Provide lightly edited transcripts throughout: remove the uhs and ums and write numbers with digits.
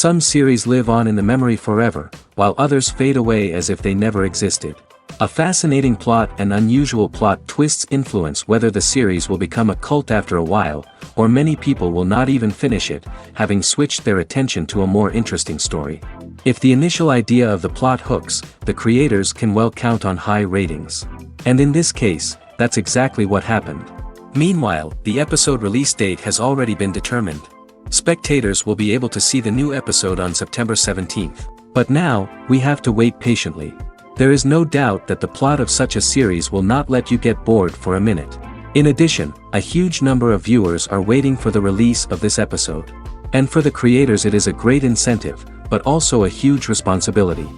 Some series live on in the memory forever, while others fade away as if they never existed. A fascinating plot and unusual plot twists influence whether the series will become a cult after a while, or many people will not even finish it, having switched their attention to a more interesting story. If the initial idea of the plot hooks, the creators can well count on high ratings. And in this case, that's exactly what happened. Meanwhile, the episode release date has already been determined. Spectators will be able to see the new episode on September 17th. But now, we have to wait patiently. There is no doubt that the plot of such a series will not let you get bored for a minute. In addition, a huge number of viewers are waiting for the release of this episode. And for the creators it is a great incentive, but also a huge responsibility.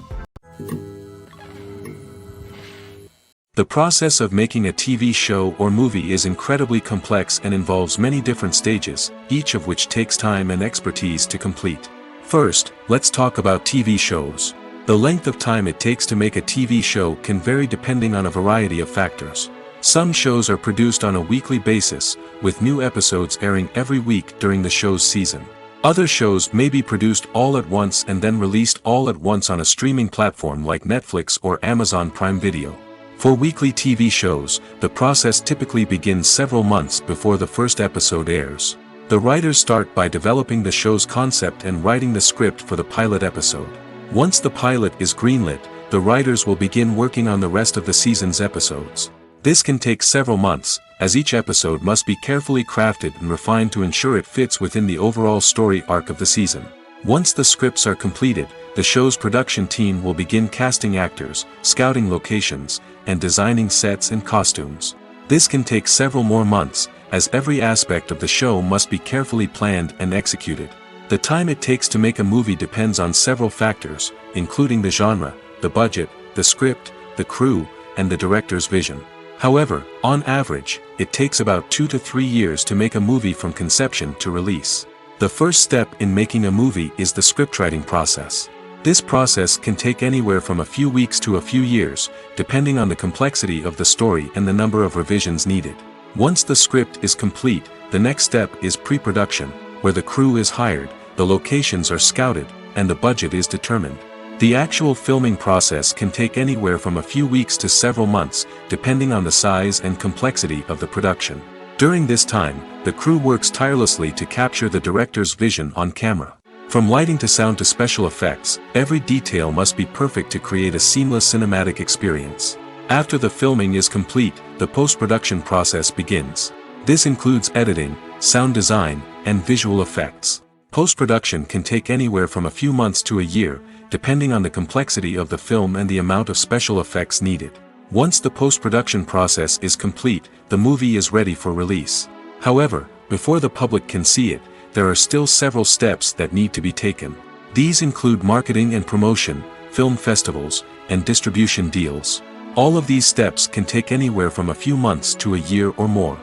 The process of making a TV show or movie is incredibly complex and involves many different stages, each of which takes time and expertise to complete. First, let's talk about TV shows. The length of time it takes to make a TV show can vary depending on a variety of factors. Some shows are produced on a weekly basis, with new episodes airing every week during the show's season. Other shows may be produced all at once and then released all at once on a streaming platform like Netflix or Amazon Prime Video. For weekly TV shows, the process typically begins several months before the first episode airs. The writers start by developing the show's concept and writing the script for the pilot episode. Once the pilot is greenlit, the writers will begin working on the rest of the season's episodes. This can take several months, as each episode must be carefully crafted and refined to ensure it fits within the overall story arc of the season. Once the scripts are completed, the show's production team will begin casting actors, scouting locations, and designing sets and costumes. This can take several more months, as every aspect of the show must be carefully planned and executed. The time it takes to make a movie depends on several factors, including the genre, the budget, the script, the crew, and the director's vision. However, on average, it takes about 2 to 3 years to make a movie from conception to release. The first step in making a movie is the scriptwriting process. This process can take anywhere from a few weeks to a few years, depending on the complexity of the story and the number of revisions needed. Once the script is complete, the next step is pre-production, where the crew is hired, the locations are scouted, and the budget is determined. The actual filming process can take anywhere from a few weeks to several months, depending on the size and complexity of the production. During this time, the crew works tirelessly to capture the director's vision on camera. From lighting to sound to special effects, every detail must be perfect to create a seamless cinematic experience. After the filming is complete, the post-production process begins. This includes editing, sound design, and visual effects. Post-production can take anywhere from a few months to a year, depending on the complexity of the film and the amount of special effects needed. Once the post-production process is complete, the movie is ready for release. However, before the public can see it, there are still several steps that need to be taken. These include marketing and promotion, film festivals, and distribution deals. All of these steps can take anywhere from a few months to a year or more.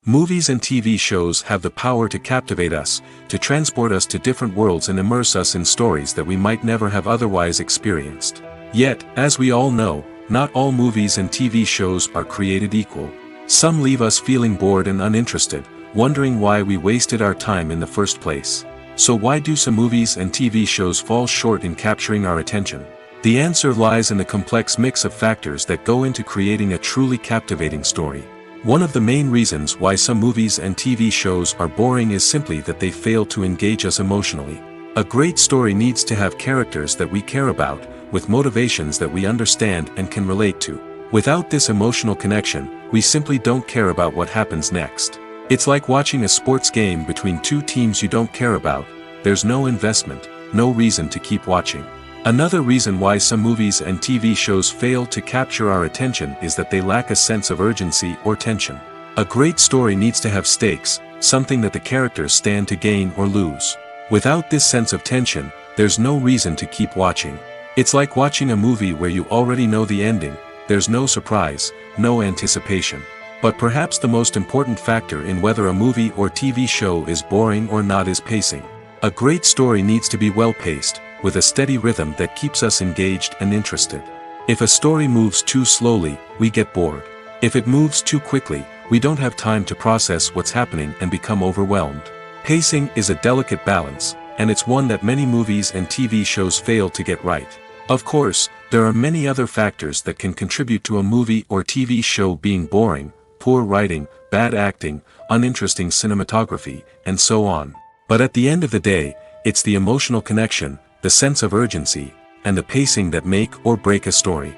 Movies and TV shows have the power to captivate us, to transport us to different worlds and immerse us in stories that we might never have otherwise experienced. Yet, as we all know, not all movies and TV shows are created equal. Some leave us feeling bored and uninterested, wondering why we wasted our time in the first place. So why do some movies and TV shows fall short in capturing our attention? The answer lies in the complex mix of factors that go into creating a truly captivating story. One of the main reasons why some movies and TV shows are boring is simply that they fail to engage us emotionally. A great story needs to have characters that we care about, with motivations that we understand and can relate to. Without this emotional connection, we simply don't care about what happens next. It's like watching a sports game between two teams you don't care about. There's no investment, no reason to keep watching. Another reason why some movies and TV shows fail to capture our attention is that they lack a sense of urgency or tension. A great story needs to have stakes, something that the characters stand to gain or lose. Without this sense of tension, there's no reason to keep watching. It's like watching a movie where you already know the ending. There's no surprise, no anticipation. But perhaps the most important factor in whether a movie or TV show is boring or not is pacing. A great story needs to be well-paced, with a steady rhythm that keeps us engaged and interested. If a story moves too slowly, we get bored. If it moves too quickly, we don't have time to process what's happening and become overwhelmed. Pacing is a delicate balance, and it's one that many movies and TV shows fail to get right. Of course, there are many other factors that can contribute to a movie or TV show being boring: poor writing, bad acting, uninteresting cinematography, and so on. But at the end of the day, it's the emotional connection, the sense of urgency, and the pacing that make or break a story.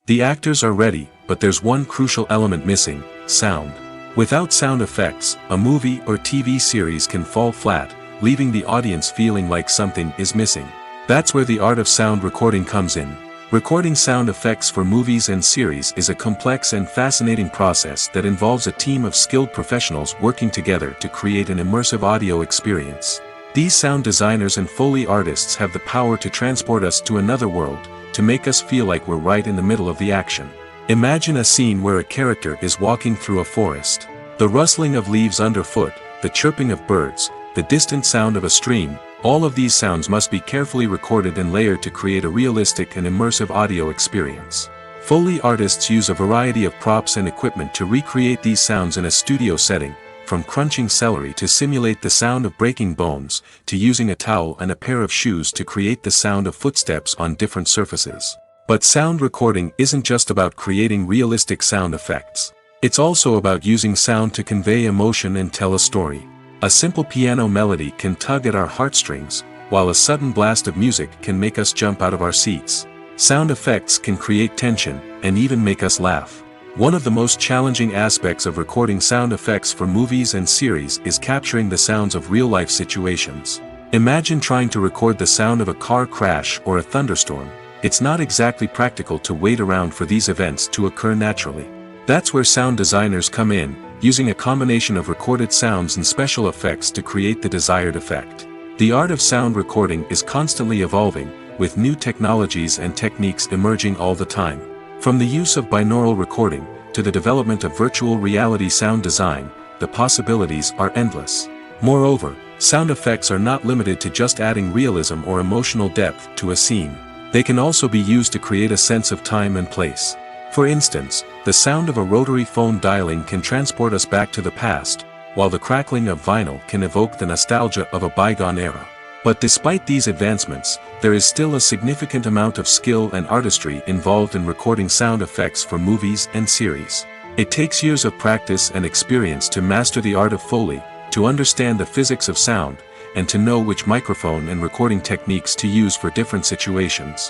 The actors are ready, but there's one crucial element missing: sound. Without sound effects, a movie or TV series can fall flat, leaving the audience feeling like something is missing. That's where the art of sound recording comes in. Recording sound effects for movies and series is a complex and fascinating process that involves a team of skilled professionals working together to create an immersive audio experience. These sound designers and Foley artists have the power to transport us to another world, to make us feel like we're right in the middle of the action. Imagine a scene where a character is walking through a forest. The rustling of leaves underfoot, the chirping of birds, the distant sound of a stream, all of these sounds must be carefully recorded and layered to create a realistic and immersive audio experience. Foley artists use a variety of props and equipment to recreate these sounds in a studio setting, from crunching celery to simulate the sound of breaking bones, to using a towel and a pair of shoes to create the sound of footsteps on different surfaces. But sound recording isn't just about creating realistic sound effects. It's also about using sound to convey emotion and tell a story. A simple piano melody can tug at our heartstrings, while a sudden blast of music can make us jump out of our seats. Sound effects can create tension, and even make us laugh. One of the most challenging aspects of recording sound effects for movies and series is capturing the sounds of real-life situations. Imagine trying to record the sound of a car crash or a thunderstorm. It's not exactly practical to wait around for these events to occur naturally. That's where sound designers come in, using a combination of recorded sounds and special effects to create the desired effect. The art of sound recording is constantly evolving, with new technologies and techniques emerging all the time. From the use of binaural recording, to the development of virtual reality sound design, the possibilities are endless. Moreover, sound effects are not limited to just adding realism or emotional depth to a scene. They can also be used to create a sense of time and place. For instance, the sound of a rotary phone dialing can transport us back to the past, while the crackling of vinyl can evoke the nostalgia of a bygone era. But despite these advancements, there is still a significant amount of skill and artistry involved in recording sound effects for movies and series. It takes years of practice and experience to master the art of Foley, to understand the physics of sound, and to know which microphone and recording techniques to use for different situations.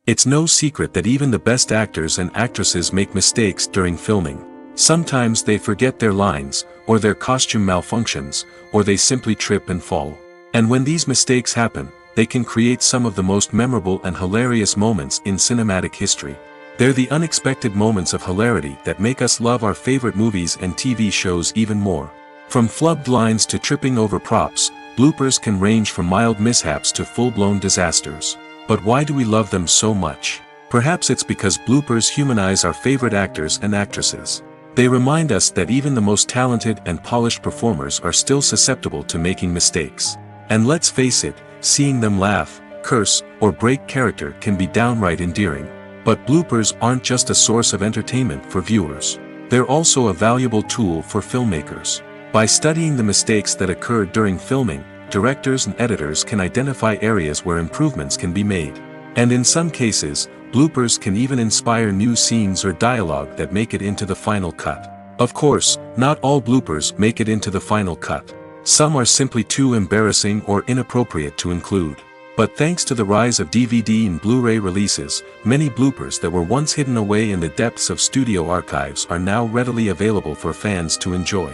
It's no secret that even the best actors and actresses make mistakes during filming. Sometimes they forget their lines, or their costume malfunctions, or they simply trip and fall. And when these mistakes happen, they can create some of the most memorable and hilarious moments in cinematic history. They're the unexpected moments of hilarity that make us love our favorite movies and TV shows even more. From flubbed lines to tripping over props, bloopers can range from mild mishaps to full-blown disasters. But why do we love them so much? Perhaps it's because bloopers humanize our favorite actors and actresses. They remind us that even the most talented and polished performers are still susceptible to making mistakes. And let's face it, seeing them laugh, curse, or break character can be downright endearing. But bloopers aren't just a source of entertainment for viewers. They're also a valuable tool for filmmakers. By studying the mistakes that occurred during filming, directors and editors can identify areas where improvements can be made. And in some cases, bloopers can even inspire new scenes or dialogue that make it into the final cut. Of course, not all bloopers make it into the final cut. Some are simply too embarrassing or inappropriate to include. But thanks to the rise of DVD and Blu-ray releases, many bloopers that were once hidden away in the depths of studio archives are now readily available for fans to enjoy.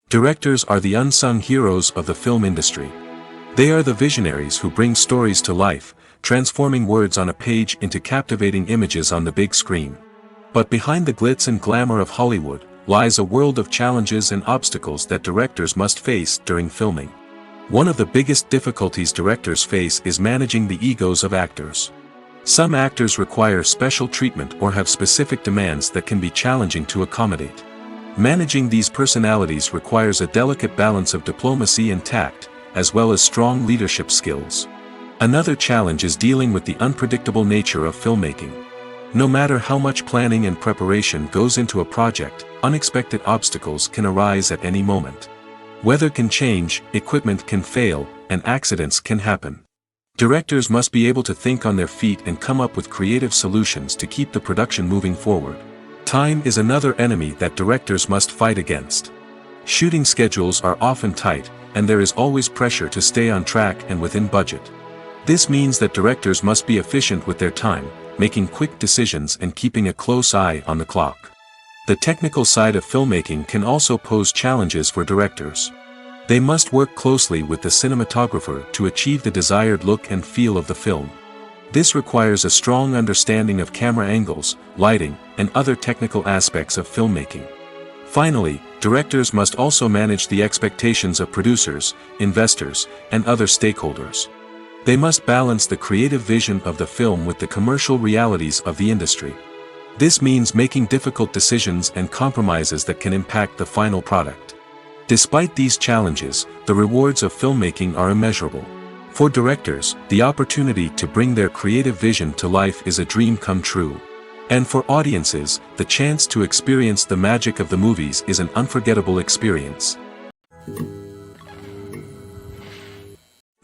Directors are the unsung heroes of the film industry. They are the visionaries who bring stories to life, transforming words on a page into captivating images on the big screen. But behind the glitz and glamour of Hollywood, lies a world of challenges and obstacles that directors must face during filming. One of the biggest difficulties directors face is managing the egos of actors. Some actors require special treatment or have specific demands that can be challenging to accommodate. Managing these personalities requires a delicate balance of diplomacy and tact, as well as strong leadership skills. Another challenge is dealing with the unpredictable nature of filmmaking. No matter how much planning and preparation goes into a project, unexpected obstacles can arise at any moment. Weather can change, equipment can fail, and accidents can happen. Directors must be able to think on their feet and come up with creative solutions to keep the production moving forward. Time is another enemy that directors must fight against. Shooting schedules are often tight, and there is always pressure to stay on track and within budget. This means that directors must be efficient with their time, making quick decisions and keeping a close eye on the clock. The technical side of filmmaking can also pose challenges for directors. They must work closely with the cinematographer to achieve the desired look and feel of the film. This requires a strong understanding of camera angles, lighting, and other technical aspects of filmmaking. Finally, directors must also manage the expectations of producers, investors, and other stakeholders. They must balance the creative vision of the film with the commercial realities of the industry. This means making difficult decisions and compromises that can impact the final product. Despite these challenges, the rewards of filmmaking are immeasurable. For directors, the opportunity to bring their creative vision to life is a dream come true. And for audiences, the chance to experience the magic of the movies is an unforgettable experience.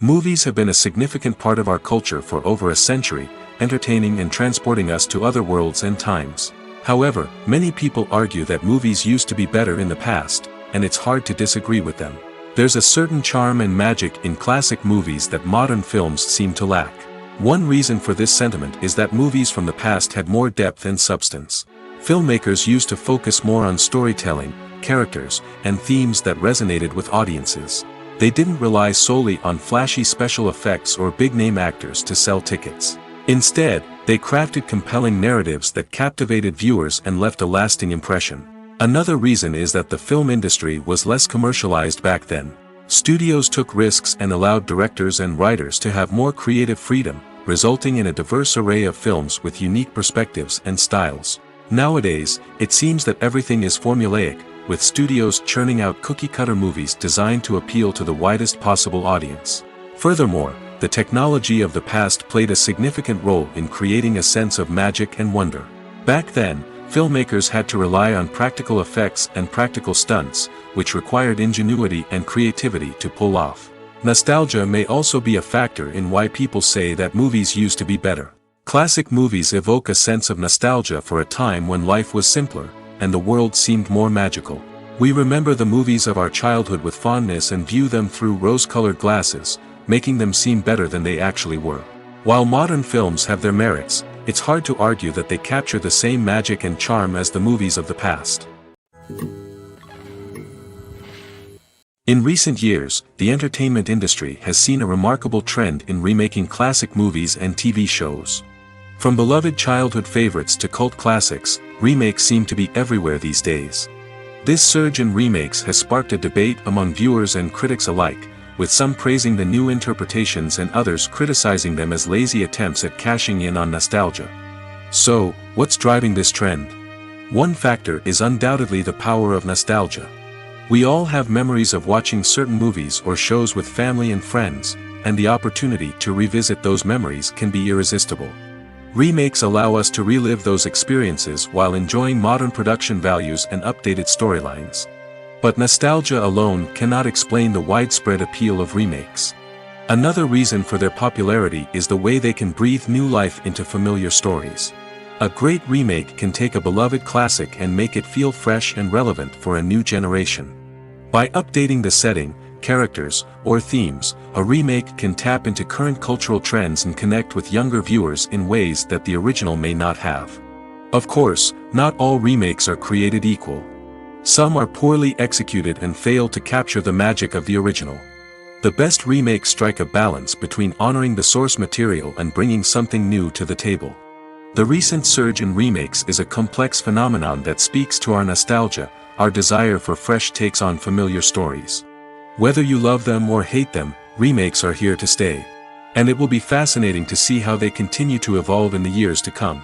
Movies have been a significant part of our culture for over a century, entertaining and transporting us to other worlds and times. However, many people argue that movies used to be better in the past, and it's hard to disagree with them. There's a certain charm and magic in classic movies that modern films seem to lack. One reason for this sentiment is that movies from the past had more depth and substance. Filmmakers used to focus more on storytelling, characters, and themes that resonated with audiences. They didn't rely solely on flashy special effects or big-name actors to sell tickets. Instead, they crafted compelling narratives that captivated viewers and left a lasting impression. Another reason is that the film industry was less commercialized back then. Studios took risks and allowed directors and writers to have more creative freedom, resulting in a diverse array of films with unique perspectives and styles. Nowadays, it seems that everything is formulaic, with studios churning out cookie-cutter movies designed to appeal to the widest possible audience. Furthermore, the technology of the past played a significant role in creating a sense of magic and wonder. Back then, filmmakers had to rely on practical effects and practical stunts, which required ingenuity and creativity to pull off. Nostalgia may also be a factor in why people say that movies used to be better. Classic movies evoke a sense of nostalgia for a time when life was simpler, and the world seemed more magical. We remember the movies of our childhood with fondness and view them through rose-colored glasses, making them seem better than they actually were. While modern films have their merits, it's hard to argue that they capture the same magic and charm as the movies of the past. In recent years, the entertainment industry has seen a remarkable trend in remaking classic movies and TV shows. From beloved childhood favorites to cult classics, remakes seem to be everywhere these days. This surge in remakes has sparked a debate among viewers and critics alike, with some praising the new interpretations and others criticizing them as lazy attempts at cashing in on nostalgia. So, what's driving this trend? One factor is undoubtedly the power of nostalgia. We all have memories of watching certain movies or shows with family and friends, and the opportunity to revisit those memories can be irresistible. Remakes allow us to relive those experiences while enjoying modern production values and updated storylines. But nostalgia alone cannot explain the widespread appeal of remakes. Another reason for their popularity is the way they can breathe new life into familiar stories. A great remake can take a beloved classic and make it feel fresh and relevant for a new generation. By updating the setting, characters, or themes, a remake can tap into current cultural trends and connect with younger viewers in ways that the original may not have. Of course, not all remakes are created equal. Some are poorly executed and fail to capture the magic of the original. The best remakes strike a balance between honoring the source material and bringing something new to the table. The recent surge in remakes is a complex phenomenon that speaks to our nostalgia, our desire for fresh takes on familiar stories. Whether you love them or hate them, remakes are here to stay. And it will be fascinating to see how they continue to evolve in the years to come.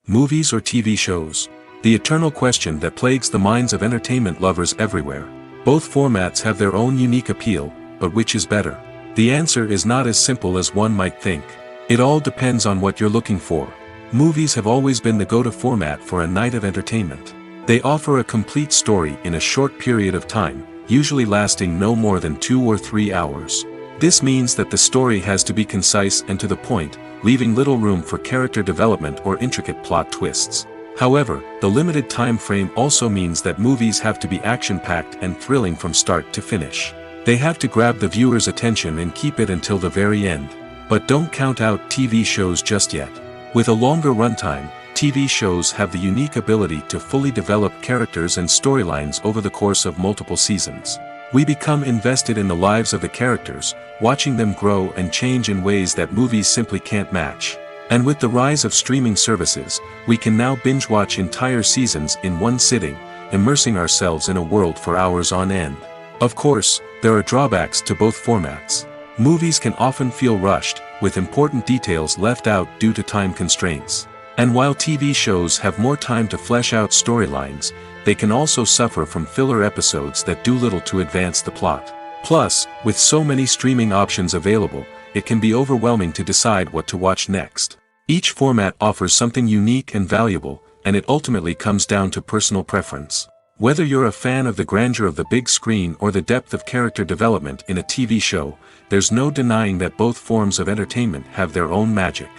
Movies or TV shows? The eternal question that plagues the minds of entertainment lovers everywhere. Both formats have their own unique appeal, but which is better? The answer is not as simple as one might think. It all depends on what you're looking for. Movies have always been the go-to format for a night of entertainment. They offer a complete story in a short period of time, usually lasting no more than 2 or 3 hours. This means that the story has to be concise and to the point, leaving little room for character development or intricate plot twists. However, the limited time frame also means that movies have to be action-packed and thrilling from start to finish. They have to grab the viewer's attention and keep it until the very end. But don't count out TV shows just yet. With a longer runtime, TV shows have the unique ability to fully develop characters and storylines over the course of multiple seasons. We become invested in the lives of the characters, watching them grow and change in ways that movies simply can't match. And with the rise of streaming services, we can now binge-watch entire seasons in one sitting, immersing ourselves in a world for hours on end. Of course, there are drawbacks to both formats. Movies can often feel rushed, with important details left out due to time constraints. And while TV shows have more time to flesh out storylines, they can also suffer from filler episodes that do little to advance the plot. Plus, with so many streaming options available, it can be overwhelming to decide what to watch next. Each format offers something unique and valuable, and it ultimately comes down to personal preference. Whether you're a fan of the grandeur of the big screen or the depth of character development in a TV show, there's no denying that both forms of entertainment have their own magic.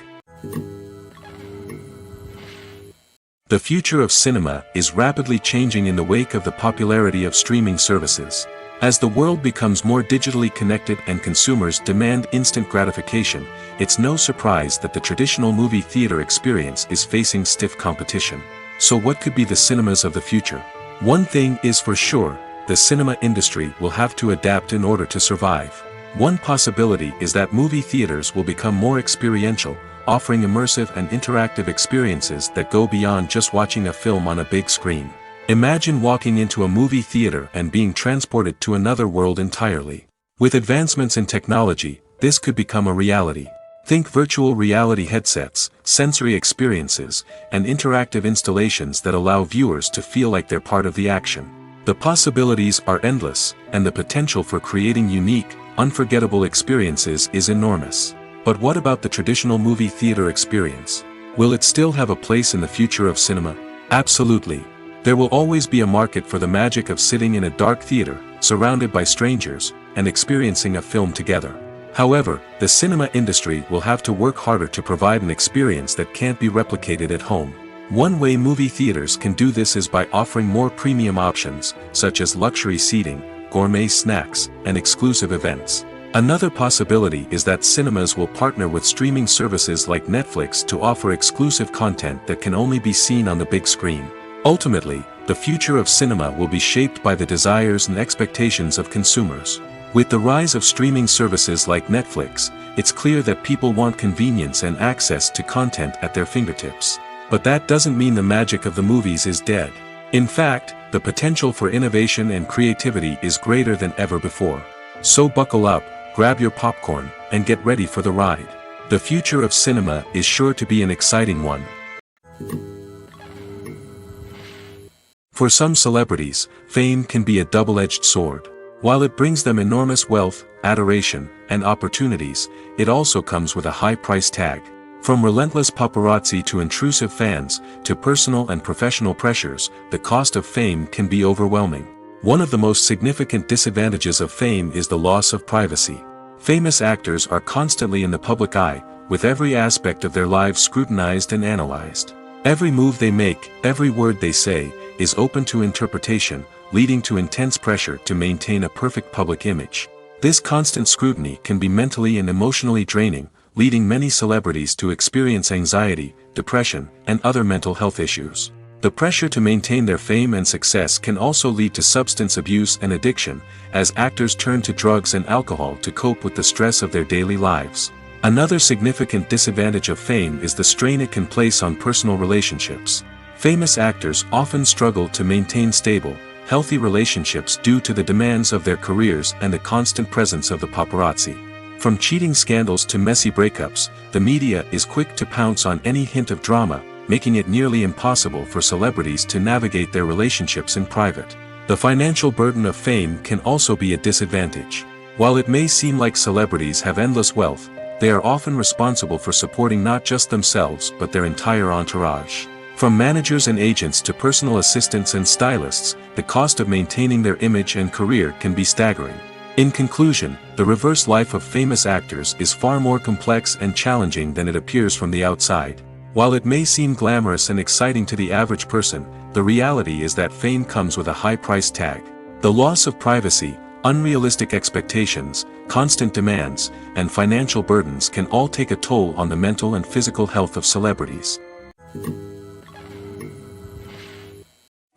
The future of cinema is rapidly changing in the wake of the popularity of streaming services. As the world becomes more digitally connected and consumers demand instant gratification, it's no surprise that the traditional movie theater experience is facing stiff competition. So what could be the cinemas of the future? One thing is for sure, the cinema industry will have to adapt in order to survive. One possibility is that movie theaters will become more experiential, offering immersive and interactive experiences that go beyond just watching a film on a big screen. Imagine walking into a movie theater and being transported to another world entirely. With advancements in technology, this could become a reality. Think virtual reality headsets, sensory experiences, and interactive installations that allow viewers to feel like they're part of the action. The possibilities are endless, and the potential for creating unique, unforgettable experiences is enormous. But what about the traditional movie theater experience? Will it still have a place in the future of cinema? Absolutely. There will always be a market for the magic of sitting in a dark theater, surrounded by strangers, and experiencing a film together. However, the cinema industry will have to work harder to provide an experience that can't be replicated at home. One way movie theaters can do this is by offering more premium options, such as luxury seating, gourmet snacks, and exclusive events. Another possibility is that cinemas will partner with streaming services like Netflix to offer exclusive content that can only be seen on the big screen. Ultimately, the future of cinema will be shaped by the desires and expectations of consumers. With the rise of streaming services like Netflix, it's clear that people want convenience and access to content at their fingertips. But that doesn't mean the magic of the movies is dead. In fact, the potential for innovation and creativity is greater than ever before. So buckle up, grab your popcorn, and get ready for the ride. The future of cinema is sure to be an exciting one. For some celebrities, fame can be a double-edged sword. While it brings them enormous wealth, adoration, and opportunities, it also comes with a high price tag. From relentless paparazzi to intrusive fans, to personal and professional pressures, the cost of fame can be overwhelming. One of the most significant disadvantages of fame is the loss of privacy. Famous actors are constantly in the public eye, with every aspect of their lives scrutinized and analyzed. Every move they make, every word they say, is open to interpretation, leading to intense pressure to maintain a perfect public image. This constant scrutiny can be mentally and emotionally draining, leading many celebrities to experience anxiety, depression, and other mental health issues. The pressure to maintain their fame and success can also lead to substance abuse and addiction, as actors turn to drugs and alcohol to cope with the stress of their daily lives. Another significant disadvantage of fame is the strain it can place on personal relationships. Famous actors often struggle to maintain stable, healthy relationships due to the demands of their careers and the constant presence of the paparazzi. From cheating scandals to messy breakups, the media is quick to pounce on any hint of drama, making it nearly impossible for celebrities to navigate their relationships in private. The financial burden of fame can also be a disadvantage. While it may seem like celebrities have endless wealth, they are often responsible for supporting not just themselves but their entire entourage. From managers and agents to personal assistants and stylists, the cost of maintaining their image and career can be staggering. In conclusion, the reverse life of famous actors is far more complex and challenging than it appears from the outside. While it may seem glamorous and exciting to the average person, the reality is that fame comes with a high price tag. The loss of privacy, unrealistic expectations, constant demands, and financial burdens can all take a toll on the mental and physical health of celebrities.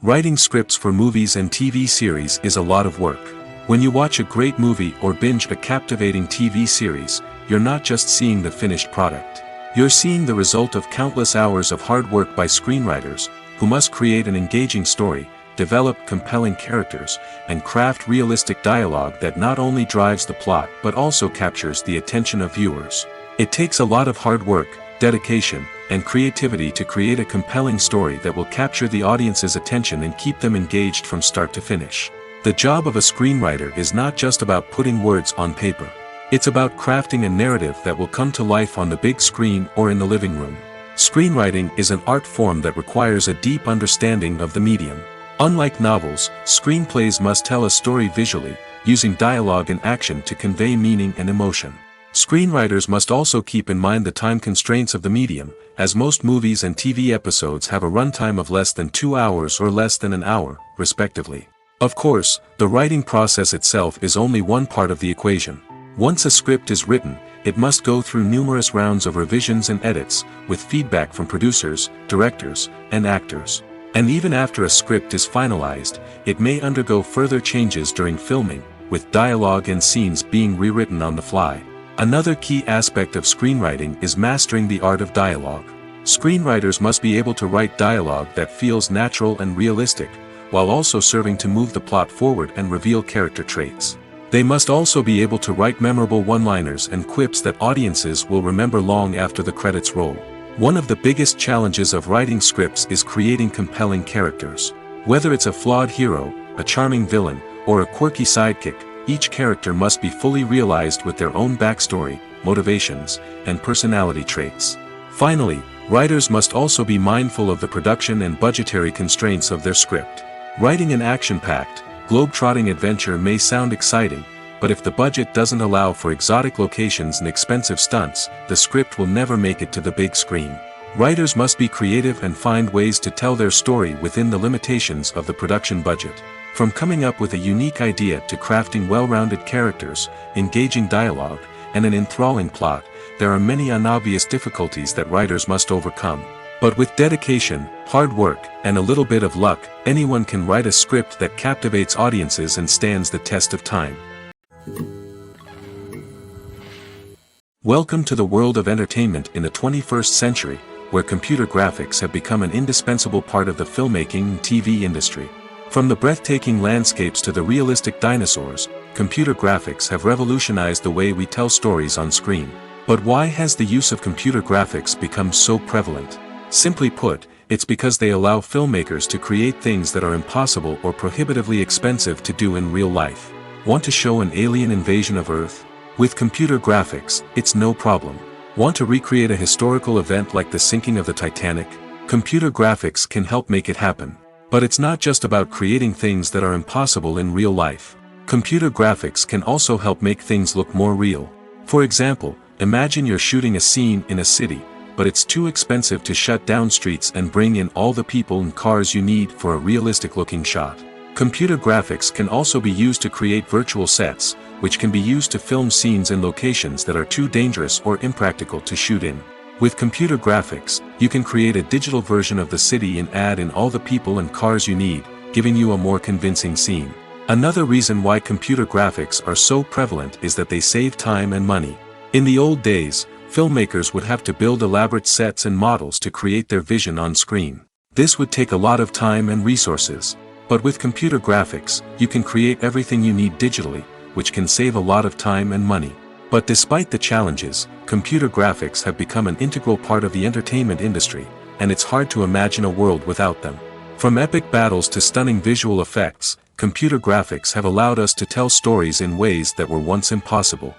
Writing scripts for movies and TV series is a lot of work. When you watch a great movie or binge a captivating TV series, you're not just seeing the finished product. You're seeing the result of countless hours of hard work by screenwriters, who must create an engaging story, develop compelling characters, and craft realistic dialogue that not only drives the plot but also captures the attention of viewers. It takes a lot of hard work, dedication, and creativity to create a compelling story that will capture the audience's attention and keep them engaged from start to finish. The job of a screenwriter is not just about putting words on paper. It's about crafting a narrative that will come to life on the big screen or in the living room. Screenwriting is an art form that requires a deep understanding of the medium. Unlike novels, screenplays must tell a story visually, using dialogue and action to convey meaning and emotion. Screenwriters must also keep in mind the time constraints of the medium, as most movies and TV episodes have a runtime of less than 2 hours or less than an hour, respectively. Of course, the writing process itself is only one part of the equation. Once a script is written, it must go through numerous rounds of revisions and edits, with feedback from producers, directors, and actors. And even after a script is finalized, it may undergo further changes during filming, with dialogue and scenes being rewritten on the fly. Another key aspect of screenwriting is mastering the art of dialogue. Screenwriters must be able to write dialogue that feels natural and realistic, while also serving to move the plot forward and reveal character traits. They must also be able to write memorable one-liners and quips that audiences will remember long after the credits roll. One of the biggest challenges of writing scripts is creating compelling characters. Whether it's a flawed hero, a charming villain, or a quirky sidekick, each character must be fully realized with their own backstory, motivations, and personality traits. Finally, writers must also be mindful of the production and budgetary constraints of their script. Writing an action-packed, globe-trotting adventure may sound exciting, but if the budget doesn't allow for exotic locations and expensive stunts, the script will never make it to the big screen. Writers must be creative and find ways to tell their story within the limitations of the production budget. From coming up with a unique idea to crafting well-rounded characters, engaging dialogue, and an enthralling plot, there are many unobvious difficulties that writers must overcome. But with dedication, hard work, and a little bit of luck, anyone can write a script that captivates audiences and stands the test of time. Welcome to the world of entertainment in the 21st century, where computer graphics have become an indispensable part of the filmmaking and TV industry. From the breathtaking landscapes to the realistic dinosaurs, computer graphics have revolutionized the way we tell stories on screen. But why has the use of computer graphics become so prevalent? Simply put, it's because they allow filmmakers to create things that are impossible or prohibitively expensive to do in real life. Want to show an alien invasion of Earth? With computer graphics, it's no problem. Want to recreate a historical event like the sinking of the Titanic? Computer graphics can help make it happen. But it's not just about creating things that are impossible in real life. Computer graphics can also help make things look more real. For example, imagine you're shooting a scene in a city, but it's too expensive to shut down streets and bring in all the people and cars you need for a realistic-looking shot. Computer graphics can also be used to create virtual sets, which can be used to film scenes in locations that are too dangerous or impractical to shoot in. With computer graphics, you can create a digital version of the city and add in all the people and cars you need, giving you a more convincing scene. Another reason why computer graphics are so prevalent is that they save time and money. In the old days, filmmakers would have to build elaborate sets and models to create their vision on screen. This would take a lot of time and resources. But with computer graphics, you can create everything you need digitally, which can save a lot of time and money. But despite the challenges, computer graphics have become an integral part of the entertainment industry, and it's hard to imagine a world without them. From epic battles to stunning visual effects, computer graphics have allowed us to tell stories in ways that were once impossible.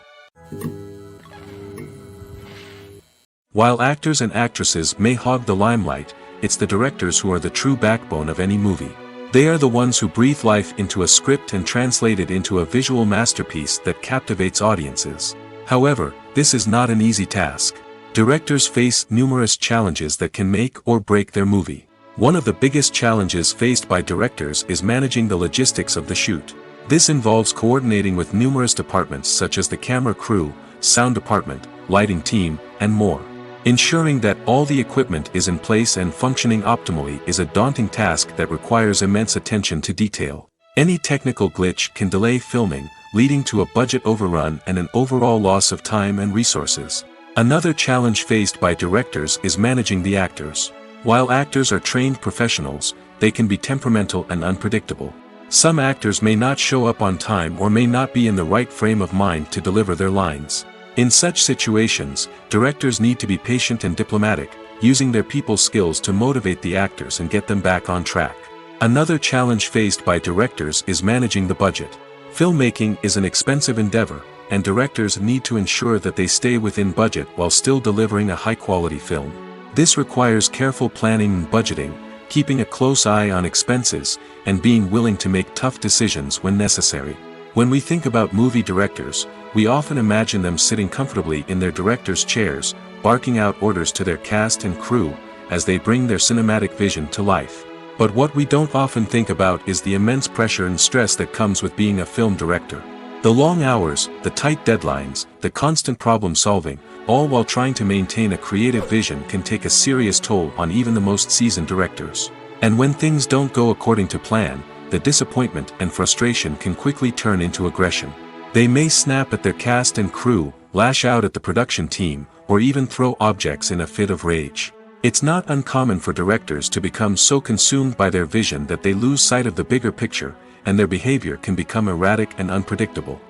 While actors and actresses may hog the limelight, it's the directors who are the true backbone of any movie. They are the ones who breathe life into a script and translate it into a visual masterpiece that captivates audiences. However, this is not an easy task. Directors face numerous challenges that can make or break their movie. One of the biggest challenges faced by directors is managing the logistics of the shoot. This involves coordinating with numerous departments such as the camera crew, sound department, lighting team, and more. Ensuring that all the equipment is in place and functioning optimally is a daunting task that requires immense attention to detail. Any technical glitch can delay filming, leading to a budget overrun and an overall loss of time and resources. Another challenge faced by directors is managing the actors. While actors are trained professionals, they can be temperamental and unpredictable. Some actors may not show up on time or may not be in the right frame of mind to deliver their lines. In such situations, directors need to be patient and diplomatic, using their people skills to motivate the actors and get them back on track. Another challenge faced by directors is managing the budget. Filmmaking is an expensive endeavor, and directors need to ensure that they stay within budget while still delivering a high-quality film. This requires careful planning and budgeting, keeping a close eye on expenses, and being willing to make tough decisions when necessary. When we think about movie directors, we often imagine them sitting comfortably in their director's chairs, barking out orders to their cast and crew, as they bring their cinematic vision to life. But what we don't often think about is the immense pressure and stress that comes with being a film director. The long hours, the tight deadlines, the constant problem solving, all while trying to maintain a creative vision can take a serious toll on even the most seasoned directors. And when things don't go according to plan, the disappointment and frustration can quickly turn into aggression. They may snap at their cast and crew, lash out at the production team, or even throw objects in a fit of rage. It's not uncommon for directors to become so consumed by their vision that they lose sight of the bigger picture, and their behavior can become erratic and unpredictable.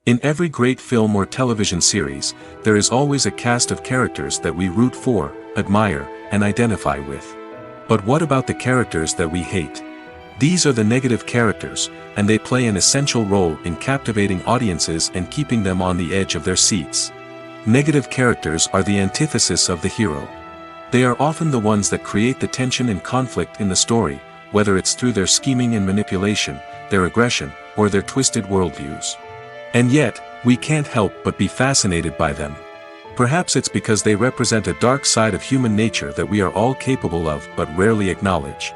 In every great film or television series, there is always a cast of characters that we root for, admire, and identify with. But what about the characters that we hate? These are the negative characters, and they play an essential role in captivating audiences and keeping them on the edge of their seats. Negative characters are the antithesis of the hero. They are often the ones that create the tension and conflict in the story, whether it's through their scheming and manipulation, their aggression, or their twisted worldviews. And yet, we can't help but be fascinated by them. Perhaps it's because they represent a dark side of human nature that we are all capable of but rarely acknowledge.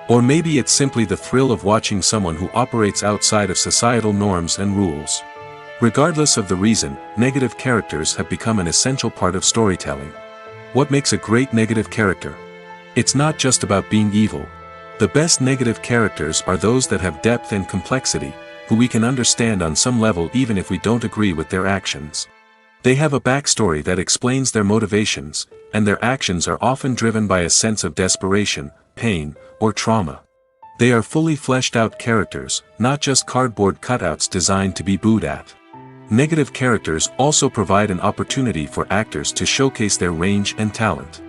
Or maybe it's simply the thrill of watching someone who operates outside of societal norms and rules. Regardless of the reason, negative characters have become an essential part of storytelling. What makes a great negative character? It's not just about being evil. The best negative characters are those that have depth and complexity, who we can understand on some level even if we don't agree with their actions. They have a backstory that explains their motivations, and their actions are often driven by a sense of desperation, pain, or trauma. They are fully fleshed out characters, not just cardboard cutouts designed to be booed at. Negative characters also provide an opportunity for actors to showcase their range and talent.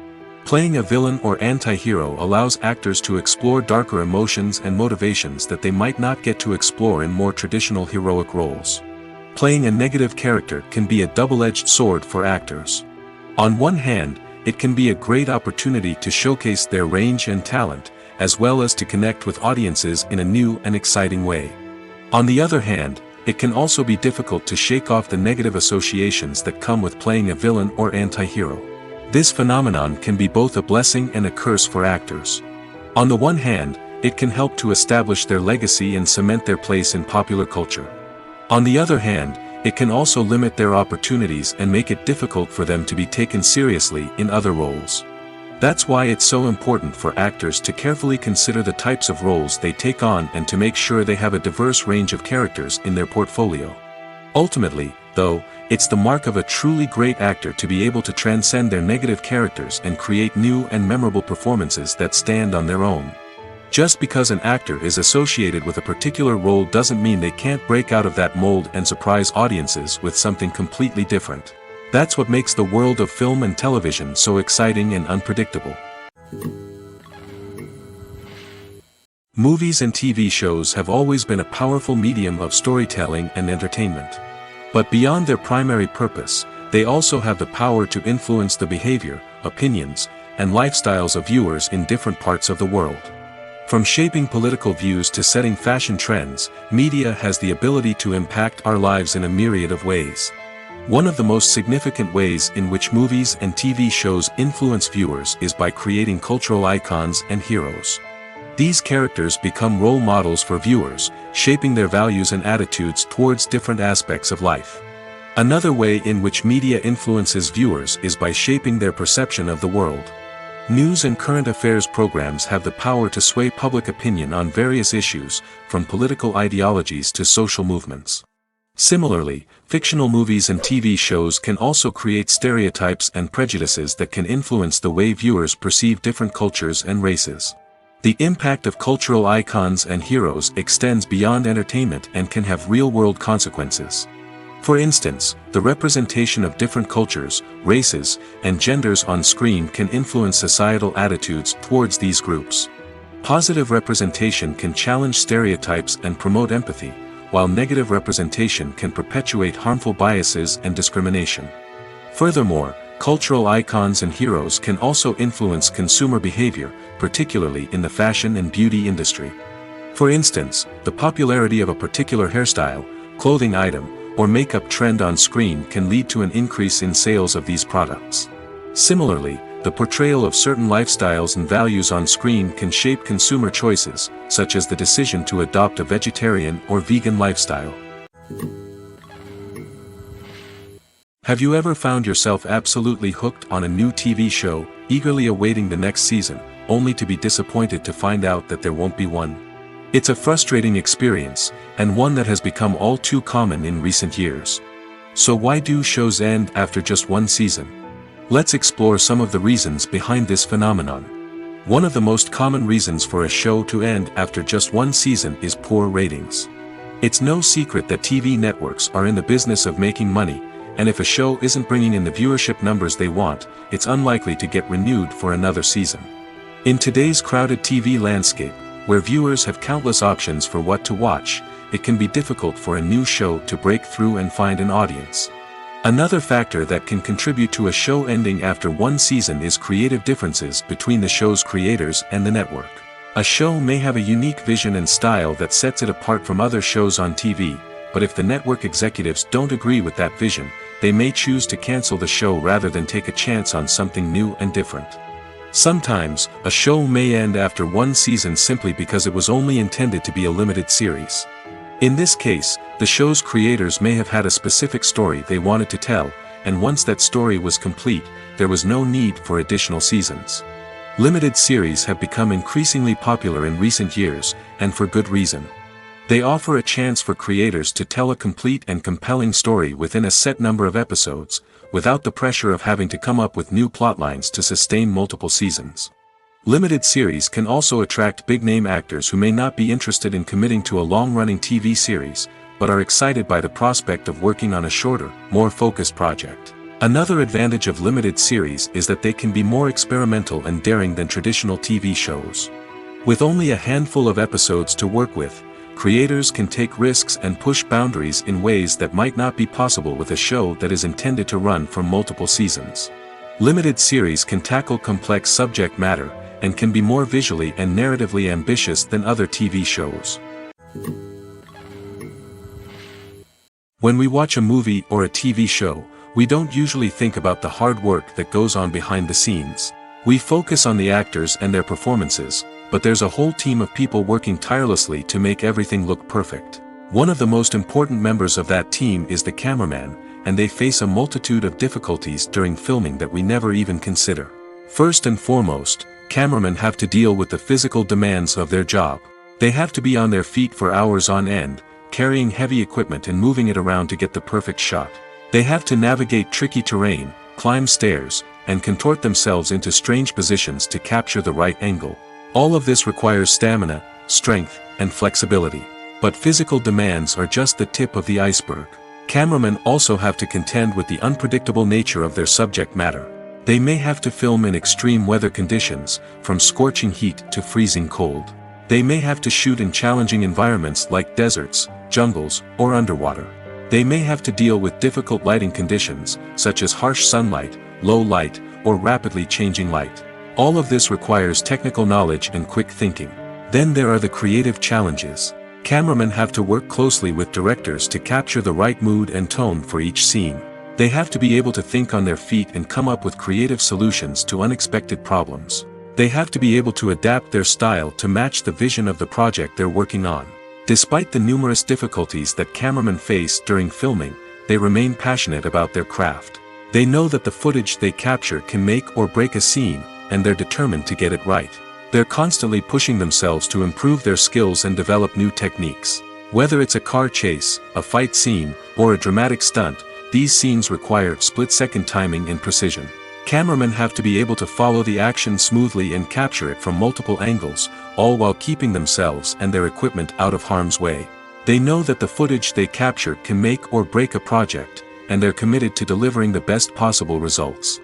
Playing a villain or anti-hero allows actors to explore darker emotions and motivations that they might not get to explore in more traditional heroic roles. Playing a negative character can be a double-edged sword for actors. On one hand, it can be a great opportunity to showcase their range and talent, as well as to connect with audiences in a new and exciting way. On the other hand, it can also be difficult to shake off the negative associations that come with playing a villain or anti-hero. This phenomenon can be both a blessing and a curse for actors. On the one hand, it can help to establish their legacy and cement their place in popular culture. On the other hand, it can also limit their opportunities and make it difficult for them to be taken seriously in other roles. That's why it's so important for actors to carefully consider the types of roles they take on and to make sure they have a diverse range of characters in their portfolio. Ultimately, though, it's the mark of a truly great actor to be able to transcend their negative characters and create new and memorable performances that stand on their own. Just because an actor is associated with a particular role doesn't mean they can't break out of that mold and surprise audiences with something completely different. That's what makes the world of film and television so exciting and unpredictable. Movies and TV shows have always been a powerful medium of storytelling and entertainment. But beyond their primary purpose, they also have the power to influence the behavior, opinions, and lifestyles of viewers in different parts of the world. From shaping political views to setting fashion trends, media has the ability to impact our lives in a myriad of ways. One of the most significant ways in which movies and TV shows influence viewers is by creating cultural icons and heroes. These characters become role models for viewers, shaping their values and attitudes towards different aspects of life. Another way in which media influences viewers is by shaping their perception of the world. News and current affairs programs have the power to sway public opinion on various issues, from political ideologies to social movements. Similarly, fictional movies and TV shows can also create stereotypes and prejudices that can influence the way viewers perceive different cultures and races. The impact of cultural icons and heroes extends beyond entertainment and can have real-world consequences. For instance, the representation of different cultures, races, and genders on screen can influence societal attitudes towards these groups. Positive representation can challenge stereotypes and promote empathy, while negative representation can perpetuate harmful biases and discrimination. Furthermore, cultural icons and heroes can also influence consumer behavior, particularly in the fashion and beauty industry. For instance, the popularity of a particular hairstyle, clothing item, or makeup trend on screen can lead to an increase in sales of these products. Similarly, the portrayal of certain lifestyles and values on screen can shape consumer choices, such as the decision to adopt a vegetarian or vegan lifestyle. Have you ever found yourself absolutely hooked on a new TV show, eagerly awaiting the next season, only to be disappointed to find out that there won't be one? It's a frustrating experience, and one that has become all too common in recent years. So why do shows end after just one season? Let's explore some of the reasons behind this phenomenon. One of the most common reasons for a show to end after just one season is poor ratings. It's no secret that TV networks are in the business of making money, and if a show isn't bringing in the viewership numbers they want, it's unlikely to get renewed for another season. In today's crowded TV landscape, where viewers have countless options for what to watch, it can be difficult for a new show to break through and find an audience. Another factor that can contribute to a show ending after one season is creative differences between the show's creators and the network. A show may have a unique vision and style that sets it apart from other shows on TV, but if the network executives don't agree with that vision, they may choose to cancel the show rather than take a chance on something new and different. Sometimes, a show may end after one season simply because it was only intended to be a limited series. In this case, the show's creators may have had a specific story they wanted to tell, and once that story was complete, there was no need for additional seasons. Limited series have become increasingly popular in recent years, and for good reason. They offer a chance for creators to tell a complete and compelling story within a set number of episodes, without the pressure of having to come up with new plotlines to sustain multiple seasons. Limited series can also attract big-name actors who may not be interested in committing to a long-running TV series, but are excited by the prospect of working on a shorter, more focused project. Another advantage of limited series is that they can be more experimental and daring than traditional TV shows. With only a handful of episodes to work with, creators can take risks and push boundaries in ways that might not be possible with a show that is intended to run for multiple seasons. Limited series can tackle complex subject matter, and can be more visually and narratively ambitious than other TV shows. When we watch a movie or a TV show, we don't usually think about the hard work that goes on behind the scenes. We focus on the actors and their performances, but there's a whole team of people working tirelessly to make everything look perfect. One of the most important members of that team is the cameraman, and they face a multitude of difficulties during filming that we never even consider. First and foremost, cameramen have to deal with the physical demands of their job. They have to be on their feet for hours on end, carrying heavy equipment and moving it around to get the perfect shot. They have to navigate tricky terrain, climb stairs, and contort themselves into strange positions to capture the right angle. All of this requires stamina, strength, and flexibility. But physical demands are just the tip of the iceberg. Cameramen also have to contend with the unpredictable nature of their subject matter. They may have to film in extreme weather conditions, from scorching heat to freezing cold. They may have to shoot in challenging environments like deserts, jungles, or underwater. They may have to deal with difficult lighting conditions, such as harsh sunlight, low light, or rapidly changing light. All of this requires technical knowledge and quick thinking. Then there are the creative challenges. Cameramen have to work closely with directors to capture the right mood and tone for each scene. They have to be able to think on their feet and come up with creative solutions to unexpected problems. They have to be able to adapt their style to match the vision of the project they're working on. Despite the numerous difficulties that cameramen face during filming, they remain passionate about their craft. They know that the footage they capture can make or break a scene, and they're determined to get it right. They're constantly pushing themselves to improve their skills and develop new techniques. Whether it's a car chase, a fight scene, or a dramatic stunt, these scenes require split-second timing and precision. Cameramen have to be able to follow the action smoothly and capture it from multiple angles, all while keeping themselves and their equipment out of harm's way. They know that the footage they capture can make or break a project, and they're committed to delivering the best possible results.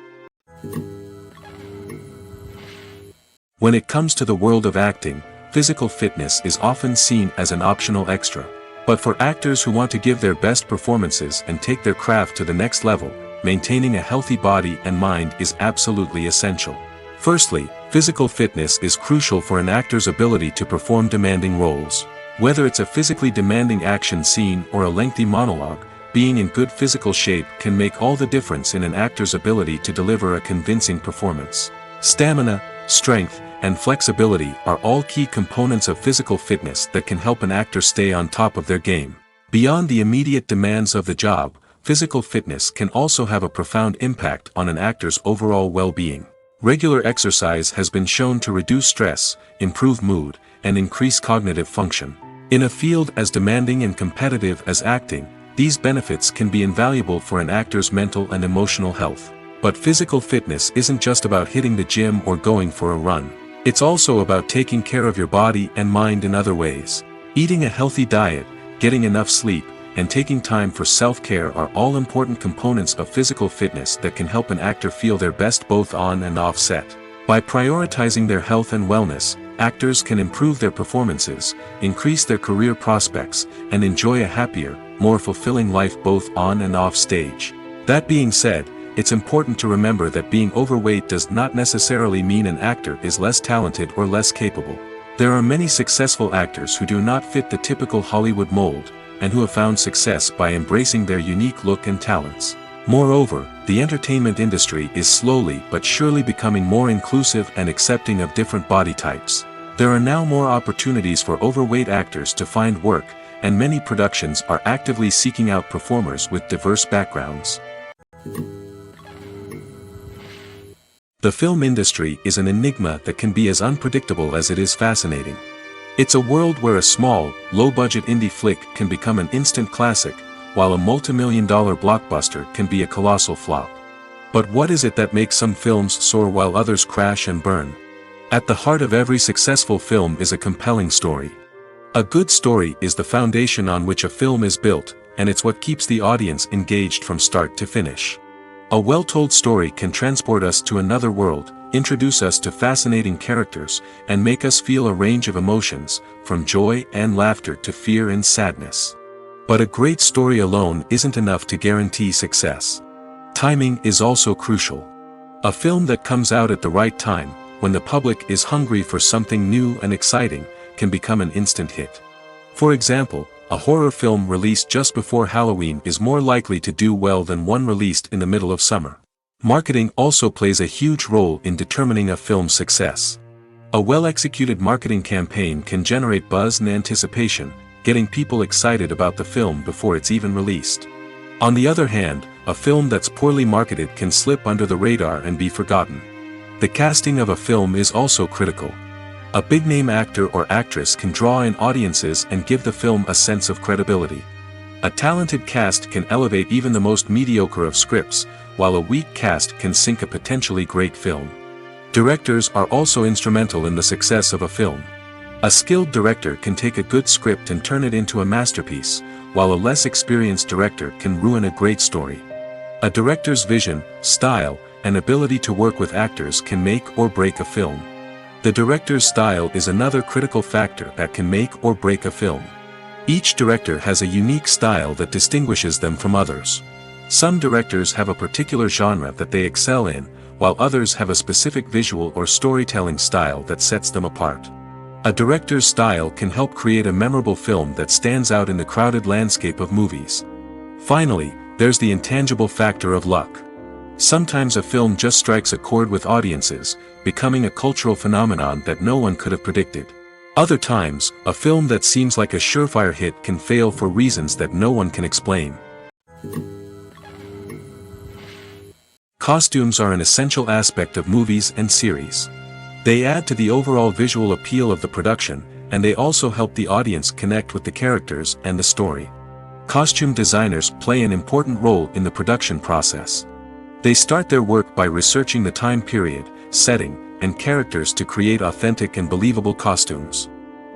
When it comes to the world of acting, physical fitness is often seen as an optional extra. But for actors who want to give their best performances and take their craft to the next level, maintaining a healthy body and mind is absolutely essential. Firstly, physical fitness is crucial for an actor's ability to perform demanding roles. Whether it's a physically demanding action scene or a lengthy monologue, being in good physical shape can make all the difference in an actor's ability to deliver a convincing performance. Stamina, strength, and flexibility are all key components of physical fitness that can help an actor stay on top of their game. Beyond the immediate demands of the job, physical fitness can also have a profound impact on an actor's overall well-being. Regular exercise has been shown to reduce stress, improve mood, and increase cognitive function. In a field as demanding and competitive as acting, these benefits can be invaluable for an actor's mental and emotional health. But physical fitness isn't just about hitting the gym or going for a run. It's also about taking care of your body and mind in other ways. Eating a healthy diet, getting enough sleep, and taking time for self-care are all important components of physical fitness that can help an actor feel their best both on and off set. By prioritizing their health and wellness, actors can improve their performances, increase their career prospects, and enjoy a happier, more fulfilling life both on and off stage. That being said, it's important to remember that being overweight does not necessarily mean an actor is less talented or less capable. There are many successful actors who do not fit the typical Hollywood mold, and who have found success by embracing their unique look and talents. Moreover, the entertainment industry is slowly but surely becoming more inclusive and accepting of different body types. There are now more opportunities for overweight actors to find work, and many productions are actively seeking out performers with diverse backgrounds. The film industry is an enigma that can be as unpredictable as it is fascinating. It's a world where a small, low-budget indie flick can become an instant classic, while a multi-million-dollar blockbuster can be a colossal flop. But what is it that makes some films soar while others crash and burn? At the heart of every successful film is a compelling story. A good story is the foundation on which a film is built, and it's what keeps the audience engaged from start to finish. A well-told story can transport us to another world, introduce us to fascinating characters, and make us feel a range of emotions, from joy and laughter to fear and sadness. But a great story alone isn't enough to guarantee success. Timing is also crucial. A film that comes out at the right time, when the public is hungry for something new and exciting, can become an instant hit. For example, a horror film released just before Halloween is more likely to do well than one released in the middle of summer. Marketing also plays a huge role in determining a film's success. A well-executed marketing campaign can generate buzz and anticipation, getting people excited about the film before it's even released. On the other hand, a film that's poorly marketed can slip under the radar and be forgotten. The casting of a film is also critical. A big-name actor or actress can draw in audiences and give the film a sense of credibility. A talented cast can elevate even the most mediocre of scripts, while a weak cast can sink a potentially great film. Directors are also instrumental in the success of a film. A skilled director can take a good script and turn it into a masterpiece, while a less experienced director can ruin a great story. A director's vision, style, and ability to work with actors can make or break a film. The director's style is another critical factor that can make or break a film. Each director has a unique style that distinguishes them from others. Some directors have a particular genre that they excel in, while others have a specific visual or storytelling style that sets them apart. A director's style can help create a memorable film that stands out in the crowded landscape of movies. Finally, there's the intangible factor of luck. Sometimes a film just strikes a chord with audiences, becoming a cultural phenomenon that no one could have predicted. Other times, a film that seems like a surefire hit can fail for reasons that no one can explain. Costumes are an essential aspect of movies and series. They add to the overall visual appeal of the production, and they also help the audience connect with the characters and the story. Costume designers play an important role in the production process. They start their work by researching the time period, setting, and characters to create authentic and believable costumes.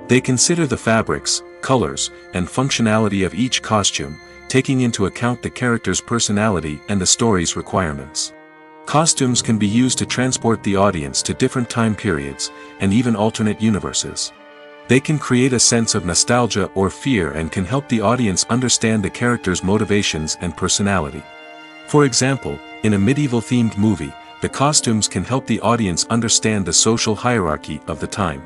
They consider the fabrics, colors, and functionality of each costume, taking into account the character's personality and the story's requirements. Costumes can be used to transport the audience to different time periods, and even alternate universes. They can create a sense of nostalgia or fear and can help the audience understand the character's motivations and personality. For example, in a medieval-themed movie, the costumes can help the audience understand the social hierarchy of the time.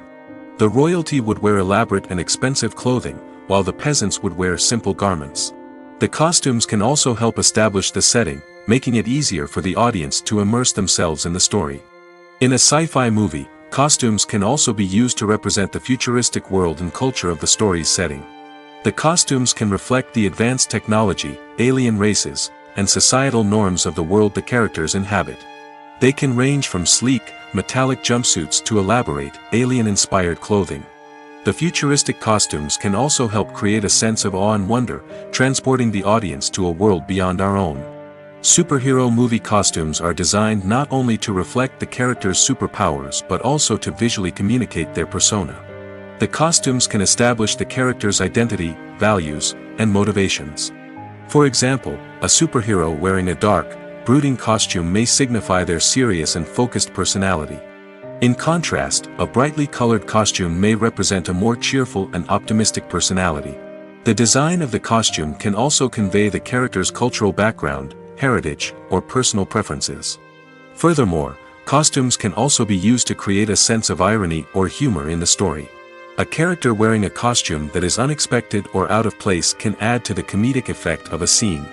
The royalty would wear elaborate and expensive clothing, while the peasants would wear simple garments. The costumes can also help establish the setting, making it easier for the audience to immerse themselves in the story. In a sci-fi movie, costumes can also be used to represent the futuristic world and culture of the story's setting. The costumes can reflect the advanced technology, alien races, and societal norms of the world the characters inhabit. They can range from sleek, metallic jumpsuits to elaborate, alien-inspired clothing. The futuristic costumes can also help create a sense of awe and wonder, transporting the audience to a world beyond our own. Superhero movie costumes are designed not only to reflect the character's superpowers but also to visually communicate their persona. The costumes can establish the character's identity, values, and motivations. For example, a superhero wearing a dark, brooding costume may signify their serious and focused personality. In contrast, a brightly colored costume may represent a more cheerful and optimistic personality. The design of the costume can also convey the character's cultural background, heritage, or personal preferences. Furthermore, costumes can also be used to create a sense of irony or humor in the story. A character wearing a costume that is unexpected or out of place can add to the comedic effect of a scene.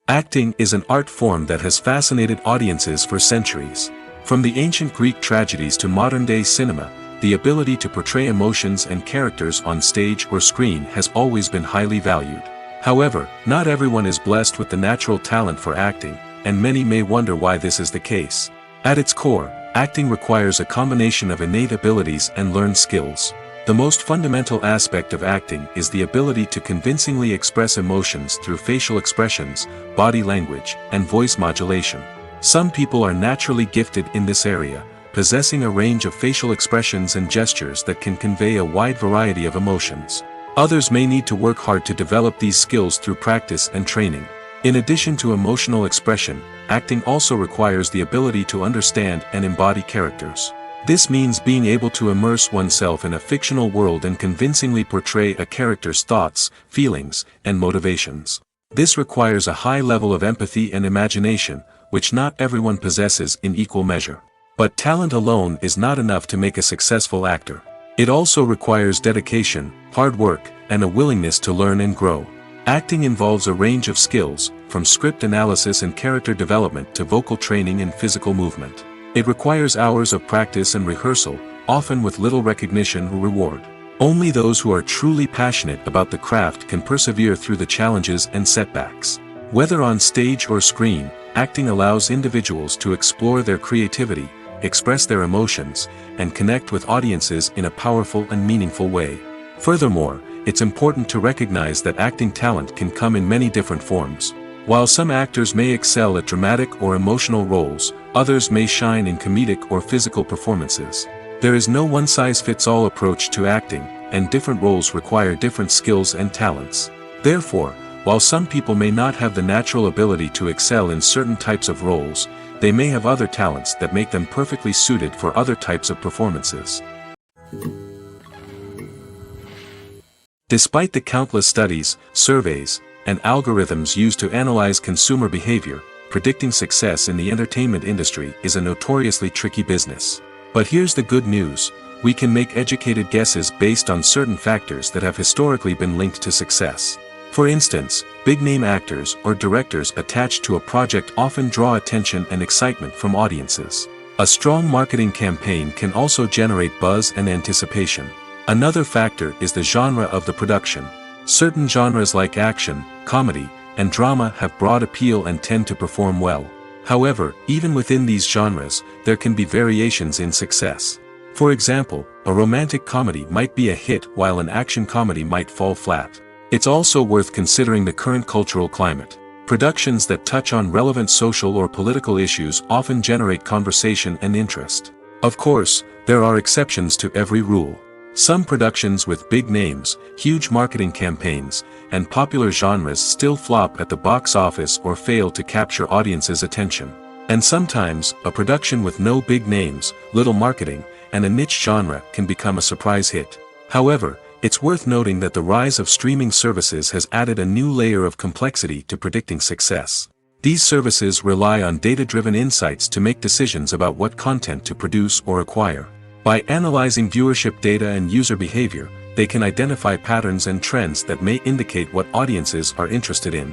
Acting is an art form that has fascinated audiences for centuries. From the ancient Greek tragedies to modern-day cinema, the ability to portray emotions and characters on stage or screen has always been highly valued. However, not everyone is blessed with the natural talent for acting, and many may wonder why this is the case. At its core, acting requires a combination of innate abilities and learned skills. The most fundamental aspect of acting is the ability to convincingly express emotions through facial expressions, body language, and voice modulation. Some people are naturally gifted in this area, possessing a range of facial expressions and gestures that can convey a wide variety of emotions. Others may need to work hard to develop these skills through practice and training. In addition to emotional expression, acting also requires the ability to understand and embody characters. This means being able to immerse oneself in a fictional world and convincingly portray a character's thoughts, feelings, and motivations. This requires a high level of empathy and imagination, which not everyone possesses in equal measure. But talent alone is not enough to make a successful actor. It also requires dedication, hard work, and a willingness to learn and grow. Acting involves a range of skills, from script analysis and character development to vocal training and physical movement. It requires hours of practice and rehearsal, often with little recognition or reward. Only those who are truly passionate about the craft can persevere through the challenges and setbacks. Whether on stage or screen, acting allows individuals to explore their creativity, express their emotions, and connect with audiences in a powerful and meaningful way. Furthermore, it's important to recognize that acting talent can come in many different forms. While some actors may excel at dramatic or emotional roles, others may shine in comedic or physical performances. There is no one-size-fits-all approach to acting, and different roles require different skills and talents. Therefore, While some people may not have the natural ability to excel in certain types of roles, they may have other talents that make them perfectly suited for other types of performances. Despite the countless studies, surveys, and algorithms used to analyze consumer behavior, predicting success in the entertainment industry is a notoriously tricky business. But here's the good news: we can make educated guesses based on certain factors that have historically been linked to success. For instance, big-name actors or directors attached to a project often draw attention and excitement from audiences. A strong marketing campaign can also generate buzz and anticipation. Another factor is the genre of the production. Certain genres like action, comedy, and drama have broad appeal and tend to perform well. However, even within these genres, there can be variations in success. For example, a romantic comedy might be a hit while an action comedy might fall flat. It's also worth considering the current cultural climate. Productions that touch on relevant social or political issues often generate conversation and interest. Of course, there are exceptions to every rule. Some productions with big names, huge marketing campaigns, and popular genres still flop at the box office or fail to capture audiences' attention. And sometimes, a production with no big names, little marketing, and a niche genre can become a surprise hit. However, it's worth noting that the rise of streaming services has added a new layer of complexity to predicting success. These services rely on data-driven insights to make decisions about what content to produce or acquire. By analyzing viewership data and user behavior, they can identify patterns and trends that may indicate what audiences are interested in.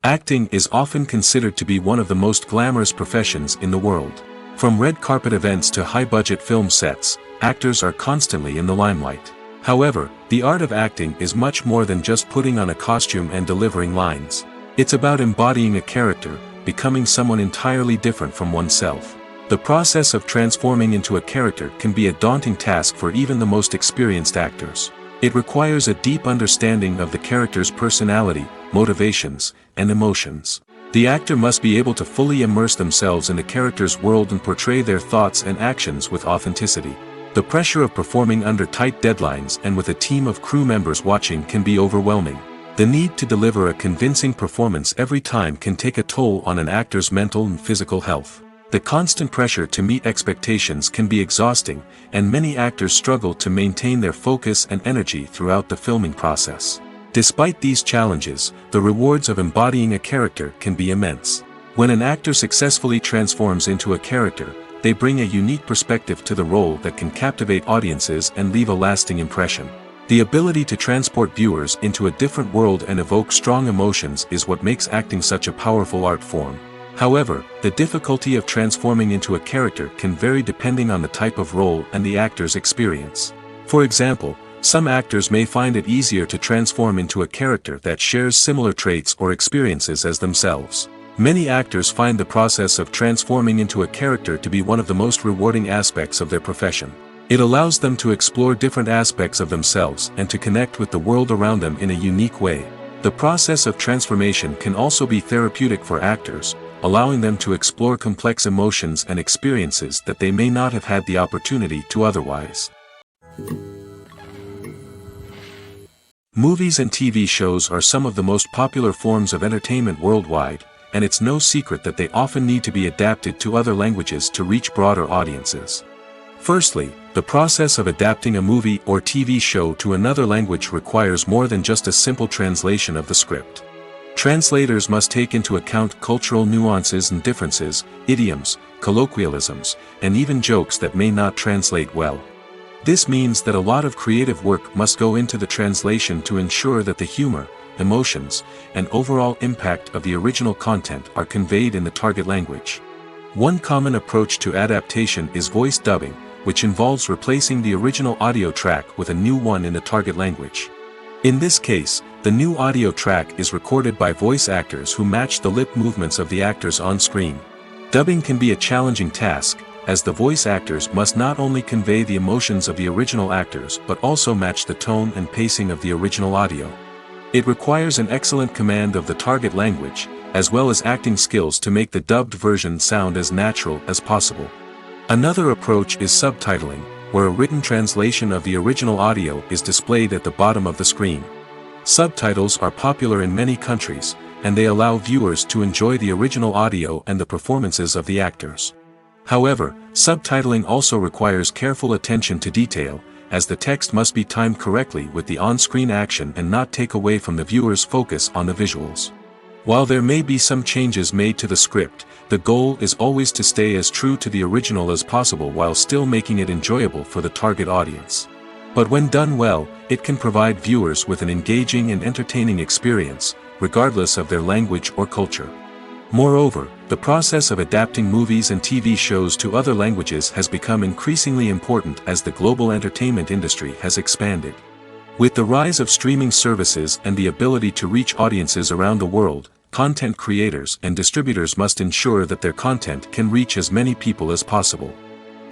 Acting is often considered to be one of the most glamorous professions in the world. From red carpet events to high-budget film sets, actors are constantly in the limelight. However, the art of acting is much more than just putting on a costume and delivering lines. It's about embodying a character, becoming someone entirely different from oneself. The process of transforming into a character can be a daunting task for even the most experienced actors. It requires a deep understanding of the character's personality, motivations, and emotions. The actor must be able to fully immerse themselves in the character's world and portray their thoughts and actions with authenticity. The pressure of performing under tight deadlines and with a team of crew members watching can be overwhelming. The need to deliver a convincing performance every time can take a toll on an actor's mental and physical health. The constant pressure to meet expectations can be exhausting, and many actors struggle to maintain their focus and energy throughout the filming process. Despite these challenges, the rewards of embodying a character can be immense. When an actor successfully transforms into a character, they bring a unique perspective to the role that can captivate audiences and leave a lasting impression. The ability to transport viewers into a different world and evoke strong emotions is what makes acting such a powerful art form. However, the difficulty of transforming into a character can vary depending on the type of role and the actor's experience. For example, some actors may find it easier to transform into a character that shares similar traits or experiences as themselves. Many actors find the process of transforming into a character to be one of the most rewarding aspects of their profession. It allows them to explore different aspects of themselves and to connect with the world around them in a unique way. The process of transformation can also be therapeutic for actors, allowing them to explore complex emotions and experiences that they may not have had the opportunity to otherwise. Movies and TV shows are some of the most popular forms of entertainment worldwide, and it's no secret that they often need to be adapted to other languages to reach broader audiences. Firstly, the process of adapting a movie or TV show to another language requires more than just a simple translation of the script. Translators must take into account cultural nuances and differences, idioms, colloquialisms, and even jokes that may not translate well. This means that a lot of creative work must go into the translation to ensure that the humor, emotions, and overall impact of the original content are conveyed in the target language. One common approach to adaptation is voice dubbing, which involves replacing the original audio track with a new one in the target language. In this case, the new audio track is recorded by voice actors who match the lip movements of the actors on screen. Dubbing can be a challenging task, as the voice actors must not only convey the emotions of the original actors but also match the tone and pacing of the original audio. It requires an excellent command of the target language, as well as acting skills to make the dubbed version sound as natural as possible. Another approach is subtitling, where a written translation of the original audio is displayed at the bottom of the screen. Subtitles are popular in many countries, and they allow viewers to enjoy the original audio and the performances of the actors. However, subtitling also requires careful attention to detail, as the text must be timed correctly with the on-screen action and not take away from the viewer's focus on the visuals. While there may be some changes made to the script, the goal is always to stay as true to the original as possible while still making it enjoyable for the target audience. But when done well, it can provide viewers with an engaging and entertaining experience, regardless of their language or culture. Moreover, the process of adapting movies and TV shows to other languages has become increasingly important as the global entertainment industry has expanded. With the rise of streaming services and the ability to reach audiences around the world, content creators and distributors must ensure that their content can reach as many people as possible.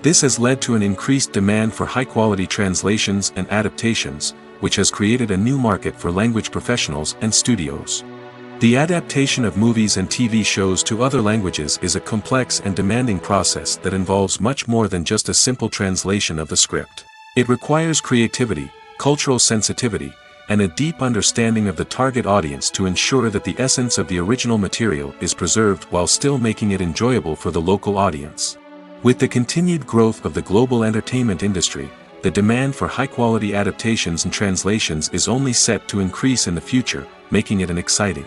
This has led to an increased demand for high-quality translations and adaptations, which has created a new market for language professionals and studios. The adaptation of movies and TV shows to other languages is a complex and demanding process that involves much more than just a simple translation of the script. It requires creativity, cultural sensitivity, and a deep understanding of the target audience to ensure that the essence of the original material is preserved while still making it enjoyable for the local audience. With the continued growth of the global entertainment industry, the demand for high-quality adaptations and translations is only set to increase in the future, making it an exciting.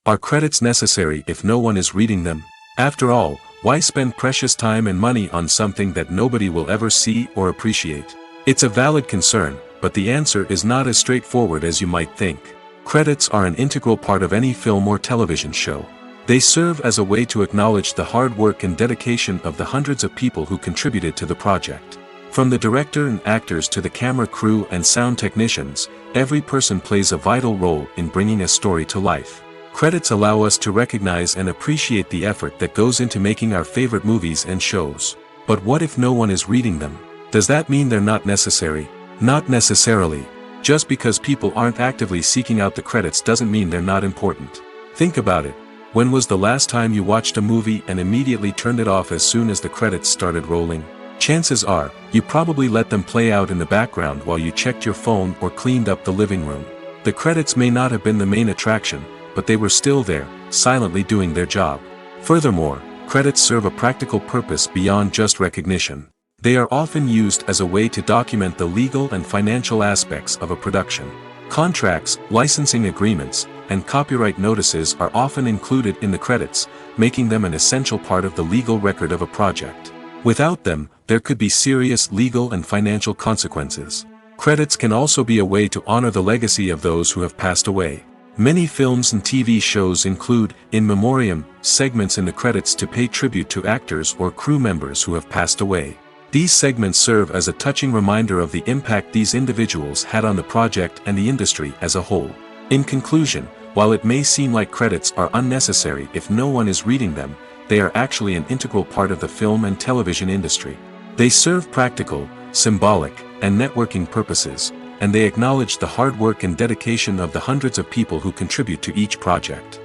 Are credits necessary if no one is reading them? After all, why spend precious time and money on something that nobody will ever see or appreciate? It's a valid concern, but the answer is not as straightforward as you might think. Credits are an integral part of any film or television show. They serve as a way to acknowledge the hard work and dedication of the hundreds of people who contributed to the project. From the director and actors to the camera crew and sound technicians, every person plays a vital role in bringing a story to life. Credits allow us to recognize and appreciate the effort that goes into making our favorite movies and shows. But what if no one is reading them? Does that mean they're not necessary? Not necessarily. Just because people aren't actively seeking out the credits doesn't mean they're not important. Think about it. When was the last time you watched a movie and immediately turned it off as soon as the credits started rolling? Chances are, you probably let them play out in the background while you checked your phone or cleaned up the living room. The credits may not have been the main attraction, but they were still there, silently doing their job. Furthermore, credits serve a practical purpose beyond just recognition. They are often used as a way to document the legal and financial aspects of a production. Contracts, licensing agreements, and copyright notices are often included in the credits, making them an essential part of the legal record of a project. Without them, there could be serious legal and financial consequences. Credits can also be a way to honor the legacy of those who have passed away. Many films and TV shows include, in memoriam, segments in the credits to pay tribute to actors or crew members who have passed away. These segments serve as a touching reminder of the impact these individuals had on the project and the industry as a whole. In conclusion, while it may seem like credits are unnecessary if no one is reading them, they are actually an integral part of the film and television industry. They serve practical, symbolic, and networking purposes, and they acknowledge the hard work and dedication of the hundreds of people who contribute to each project.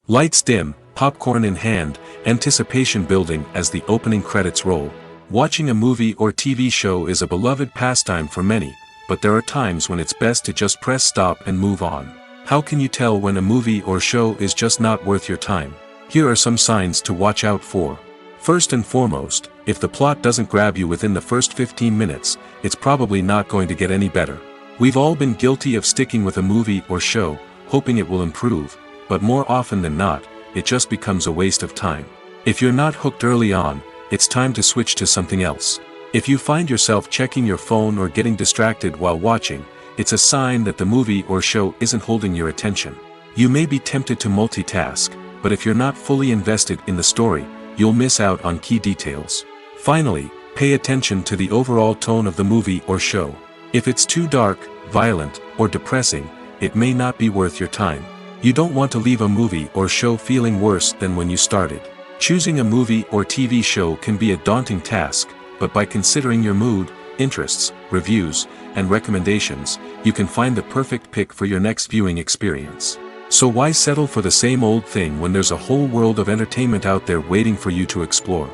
Lights dim, popcorn in hand, anticipation building as the opening credits roll. Watching a movie or TV show is a beloved pastime for many, but there are times when it's best to just press stop and move on. How can you tell when a movie or show is just not worth your time? Here are some signs to watch out for. First and foremost, if the plot doesn't grab you within the first 15 minutes, it's probably not going to get any better. We've all been guilty of sticking with a movie or show, hoping it will improve, but more often than not, it just becomes a waste of time. If you're not hooked early on, it's time to switch to something else. If you find yourself checking your phone or getting distracted while watching, it's a sign that the movie or show isn't holding your attention. You may be tempted to multitask, but if you're not fully invested in the story, you'll miss out on key details. Finally, pay attention to the overall tone of the movie or show. If it's too dark, violent, or depressing, it may not be worth your time. You don't want to leave a movie or show feeling worse than when you started. Choosing a movie or TV show can be a daunting task, but by considering your mood, interests, reviews, and recommendations, you can find the perfect pick for your next viewing experience. So why settle for the same old thing when there's a whole world of entertainment out there waiting for you to explore?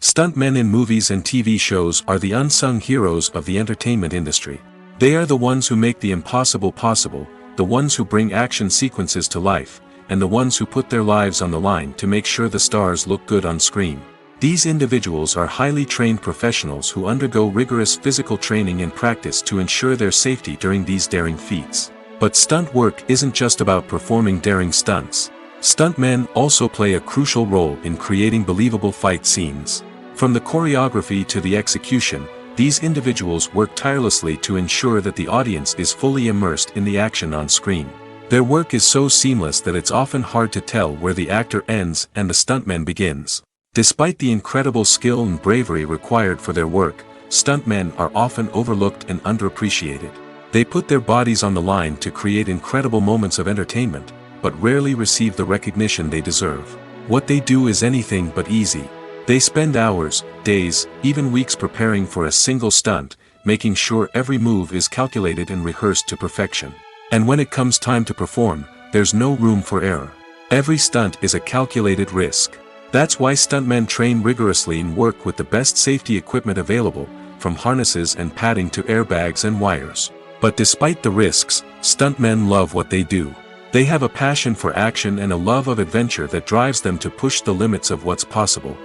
Stuntmen in movies and TV shows are the unsung heroes of the entertainment industry. They are the ones who make the impossible possible, the ones who bring action sequences to life, and the ones who put their lives on the line to make sure the stars look good on screen. These individuals are highly trained professionals who undergo rigorous physical training and practice to ensure their safety during these daring feats. But stunt work isn't just about performing daring stunts. Stuntmen also play a crucial role in creating believable fight scenes. From the choreography to the execution, these individuals work tirelessly to ensure that the audience is fully immersed in the action on screen. Their work is so seamless that it's often hard to tell where the actor ends and the stuntman begins. Despite the incredible skill and bravery required for their work, stuntmen are often overlooked and underappreciated. They put their bodies on the line to create incredible moments of entertainment, but rarely receive the recognition they deserve. What they do is anything but easy. They spend hours, days, even weeks preparing for a single stunt, making sure every move is calculated and rehearsed to perfection. And when it comes time to perform, there's no room for error. Every stunt is a calculated risk. That's why stuntmen train rigorously and work with the best safety equipment available, from harnesses and padding to airbags and wires. But despite the risks, stuntmen love what they do. They have a passion for action and a love of adventure that drives them to push the limits of what's possible.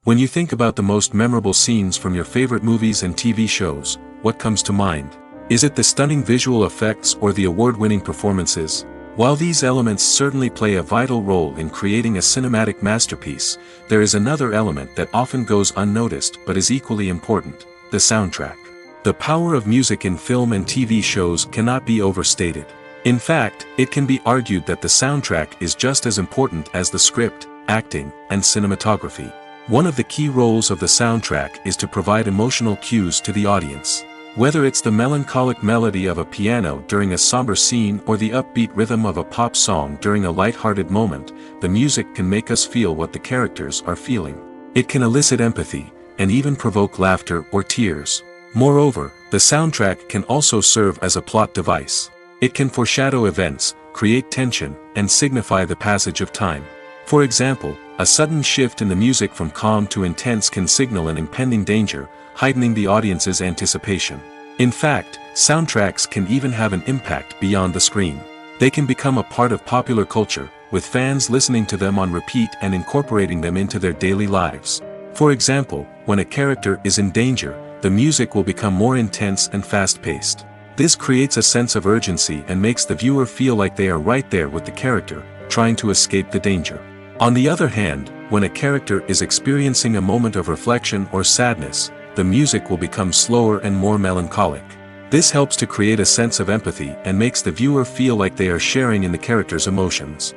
When you think about the most memorable scenes from your favorite movies and TV shows, what comes to mind? Is it the stunning visual effects or the award-winning performances? While these elements certainly play a vital role in creating a cinematic masterpiece, there is another element that often goes unnoticed but is equally important: the soundtrack. The power of music in film and TV shows cannot be overstated. In fact, it can be argued that the soundtrack is just as important as the script, acting, and cinematography. One of the key roles of the soundtrack is to provide emotional cues to the audience. Whether it's the melancholic melody of a piano during a somber scene or the upbeat rhythm of a pop song during a light-hearted moment, the music can make us feel what the characters are feeling. It can elicit empathy, and even provoke laughter or tears. Moreover, the soundtrack can also serve as a plot device. It can foreshadow events, create tension, and signify the passage of time. For example, a sudden shift in the music from calm to intense can signal an impending danger, heightening the audience's anticipation. In fact, soundtracks can even have an impact beyond the screen. They can become a part of popular culture, with fans listening to them on repeat and incorporating them into their daily lives. For example, when a character is in danger, the music will become more intense and fast-paced. This creates a sense of urgency and makes the viewer feel like they are right there with the character, trying to escape the danger. On the other hand, when a character is experiencing a moment of reflection or sadness, the music will become slower and more melancholic. This helps to create a sense of empathy and makes the viewer feel like they are sharing in the character's emotions.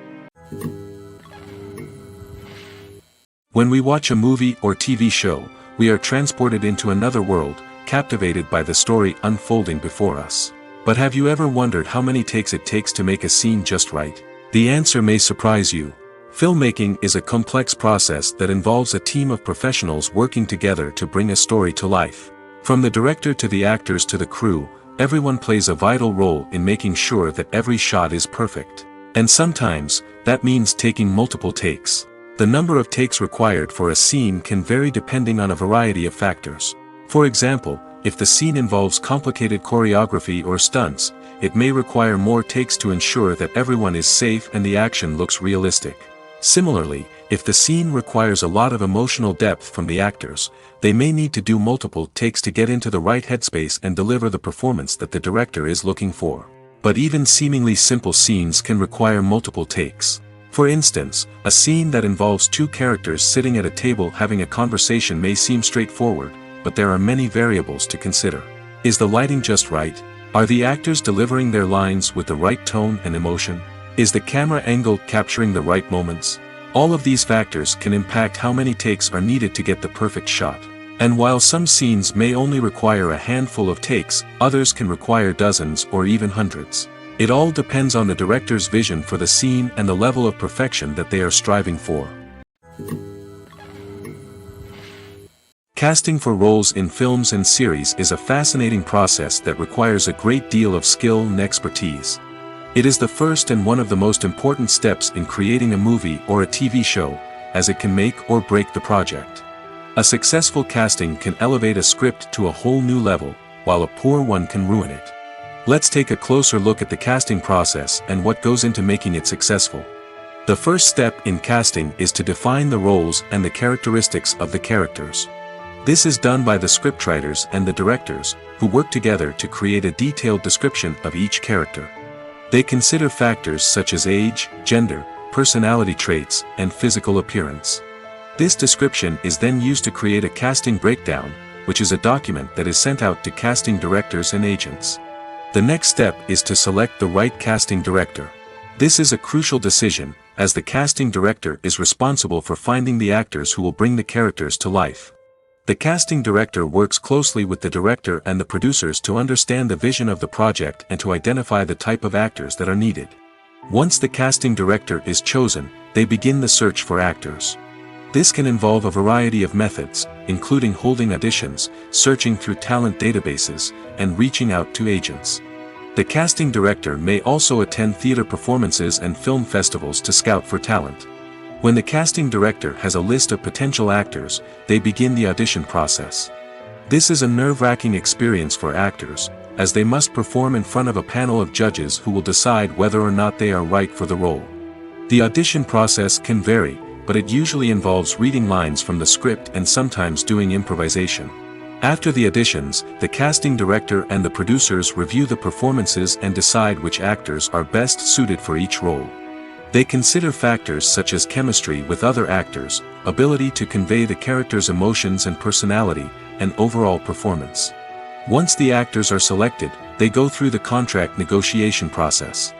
When we watch a movie or TV show, we are transported into another world, captivated by the story unfolding before us. But have you ever wondered how many takes it takes to make a scene just right? The answer may surprise you. Filmmaking is a complex process that involves a team of professionals working together to bring a story to life. From the director to the actors to the crew, everyone plays a vital role in making sure that every shot is perfect. And sometimes, that means taking multiple takes. The number of takes required for a scene can vary depending on a variety of factors. For example, if the scene involves complicated choreography or stunts, it may require more takes to ensure that everyone is safe and the action looks realistic. Similarly, if the scene requires a lot of emotional depth from the actors, they may need to do multiple takes to get into the right headspace and deliver the performance that the director is looking for. But even seemingly simple scenes can require multiple takes. For instance, a scene that involves two characters sitting at a table having a conversation may seem straightforward, but there are many variables to consider. Is the lighting just right? Are the actors delivering their lines with the right tone and emotion? Is the camera angle capturing the right moments? All of these factors can impact how many takes are needed to get the perfect shot. And while some scenes may only require a handful of takes, others can require dozens or even hundreds. It all depends on the director's vision for the scene and the level of perfection that they are striving for. Casting for roles in films and series is a fascinating process that requires a great deal of skill and expertise. It is the first and one of the most important steps in creating a movie or a TV show, as it can make or break the project. A successful casting can elevate a script to a whole new level, while a poor one can ruin it. Let's take a closer look at the casting process and what goes into making it successful. The first step in casting is to define the roles and the characteristics of the characters. This is done by the scriptwriters and the directors, who work together to create a detailed description of each character. They consider factors such as age, gender, personality traits, and physical appearance. This description is then used to create a casting breakdown, which is a document that is sent out to casting directors and agents. The next step is to select the right casting director. This is a crucial decision, as the casting director is responsible for finding the actors who will bring the characters to life. The casting director works closely with the director and the producers to understand the vision of the project and to identify the type of actors that are needed. Once the casting director is chosen, they begin the search for actors. This can involve a variety of methods, including holding auditions, searching through talent databases, and reaching out to agents. The casting director may also attend theater performances and film festivals to scout for talent. When the casting director has a list of potential actors, they begin the audition process. This is a nerve-wracking experience for actors, as they must perform in front of a panel of judges who will decide whether or not they are right for the role. The audition process can vary, but it usually involves reading lines from the script and sometimes doing improvisation. After the auditions, the casting director and the producers review the performances and decide which actors are best suited for each role. They consider factors such as chemistry with other actors, ability to convey the character's emotions and personality, and overall performance. Once the actors are selected, they go through the contract negotiation process.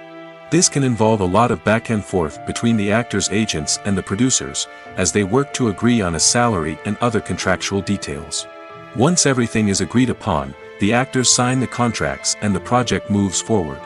This can involve a lot of back and forth between the actors' agents and the producers, as they work to agree on a salary and other contractual details. Once everything is agreed upon, the actors sign the contracts and the project moves forward.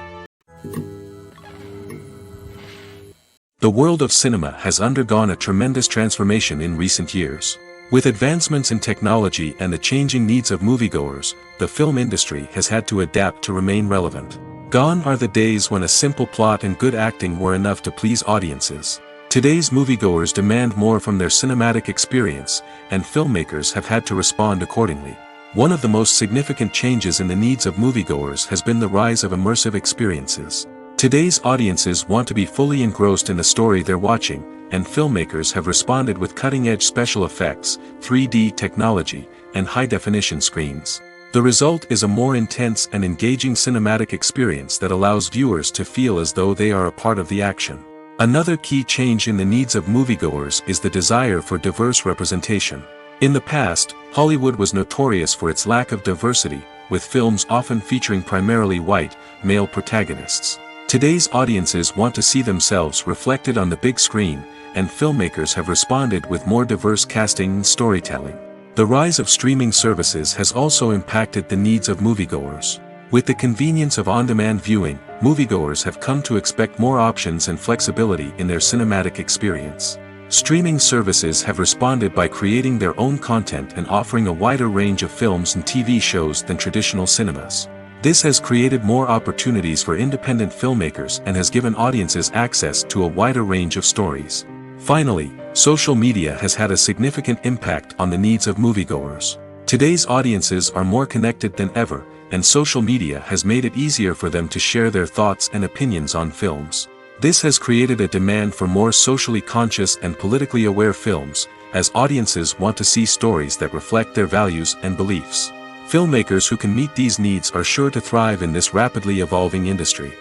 The world of cinema has undergone a tremendous transformation in recent years. With advancements in technology and the changing needs of moviegoers, the film industry has had to adapt to remain relevant. Gone are the days when a simple plot and good acting were enough to please audiences. Today's moviegoers demand more from their cinematic experience, and filmmakers have had to respond accordingly. One of the most significant changes in the needs of moviegoers has been the rise of immersive experiences. Today's audiences want to be fully engrossed in the story they're watching, and filmmakers have responded with cutting-edge special effects, 3D technology, and high-definition screens. The result is a more intense and engaging cinematic experience that allows viewers to feel as though they are a part of the action. Another key change in the needs of moviegoers is the desire for diverse representation. In the past, Hollywood was notorious for its lack of diversity, with films often featuring primarily white, male protagonists. Today's audiences want to see themselves reflected on the big screen, and filmmakers have responded with more diverse casting and storytelling. The rise of streaming services has also impacted the needs of moviegoers. With the convenience of on-demand viewing, moviegoers have come to expect more options and flexibility in their cinematic experience. Streaming services have responded by creating their own content and offering a wider range of films and TV shows than traditional cinemas. This has created more opportunities for independent filmmakers and has given audiences access to a wider range of stories. Finally, social media has had a significant impact on the needs of moviegoers. Today's audiences are more connected than ever, and social media has made it easier for them to share their thoughts and opinions on films. This has created a demand for more socially conscious and politically aware films, as audiences want to see stories that reflect their values and beliefs. Filmmakers who can meet these needs are sure to thrive in this rapidly evolving industry.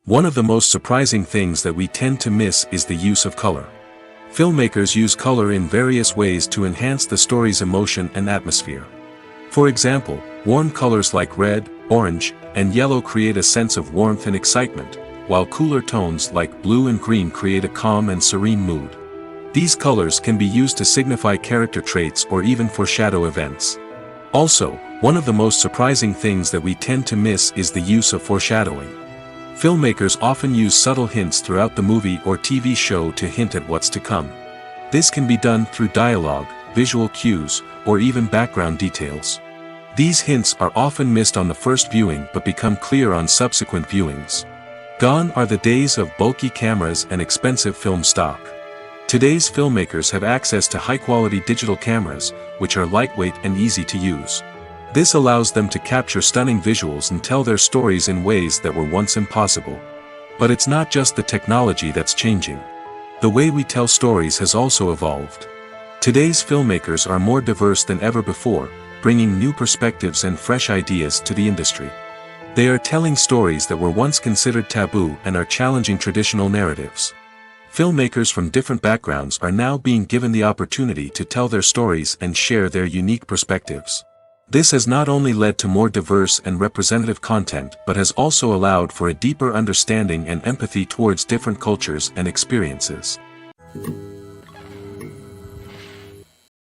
One of the most surprising things that we tend to miss is the use of color. Filmmakers use color in various ways to enhance the story's emotion and atmosphere. For example, warm colors like red, orange, and yellow create a sense of warmth and excitement, while cooler tones like blue and green create a calm and serene mood. These colors can be used to signify character traits or even foreshadow events. Also, one of the most surprising things that we tend to miss is the use of foreshadowing. Filmmakers often use subtle hints throughout the movie or TV show to hint at what's to come. This can be done through dialogue, visual cues, or even background details. These hints are often missed on the first viewing but become clear on subsequent viewings. Gone are the days of bulky cameras and expensive film stock. Today's filmmakers have access to high-quality digital cameras, which are lightweight and easy to use. This allows them to capture stunning visuals and tell their stories in ways that were once impossible. But it's not just the technology that's changing. The way we tell stories has also evolved. Today's filmmakers are more diverse than ever before, bringing new perspectives and fresh ideas to the industry. They are telling stories that were once considered taboo and are challenging traditional narratives. Filmmakers from different backgrounds are now being given the opportunity to tell their stories and share their unique perspectives. This has not only led to more diverse and representative content but has also allowed for a deeper understanding and empathy towards different cultures and experiences.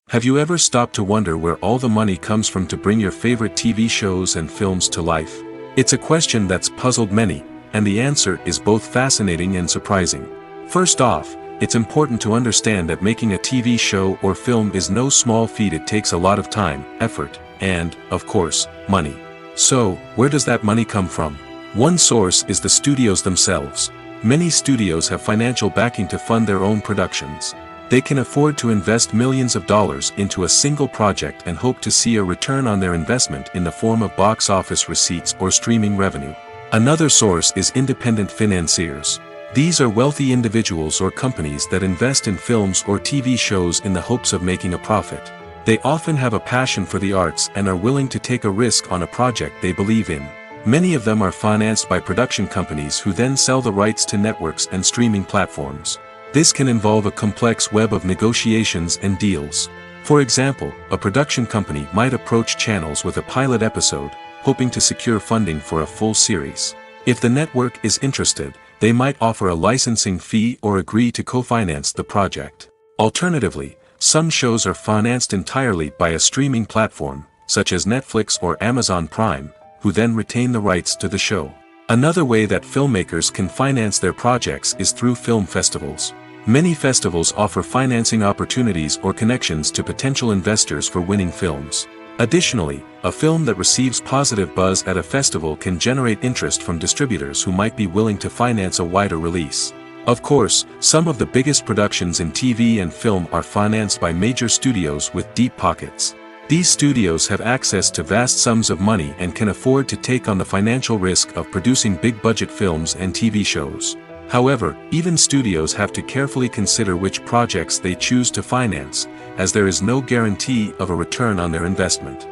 Have you ever stopped to wonder where all the money comes from to bring your favorite TV shows and films to life? It's a question that's puzzled many, and the answer is both fascinating and surprising. First off, it's important to understand that making a TV show or film is no small feat. It takes a lot of time, effort, and, of course, money. So, where does that money come from? One source is the studios themselves. Many studios have financial backing to fund their own productions. They can afford to invest millions of dollars into a single project and hope to see a return on their investment in the form of box office receipts or streaming revenue. Another source is independent financiers. These are wealthy individuals or companies that invest in films or TV shows in the hopes of making a profit. They often have a passion for the arts and are willing to take a risk on a project they believe in. Many of them are financed by production companies who then sell the rights to networks and streaming platforms. This can involve a complex web of negotiations and deals. For example, a production company might approach channels with a pilot episode, hoping to secure funding for a full series. If the network is interested, they might offer a licensing fee or agree to co-finance the project. Alternatively, some shows are financed entirely by a streaming platform, such as Netflix or Amazon Prime, who then retain the rights to the show. Another way that filmmakers can finance their projects is through film festivals. Many festivals offer financing opportunities or connections to potential investors for winning films. Additionally, a film that receives positive buzz at a festival can generate interest from distributors who might be willing to finance a wider release. Of course, some of the biggest productions in TV and film are financed by major studios with deep pockets. These studios have access to vast sums of money and can afford to take on the financial risk of producing big-budget films and TV shows. However, even studios have to carefully consider which projects they choose to finance, as there is no guarantee of a return on their investment.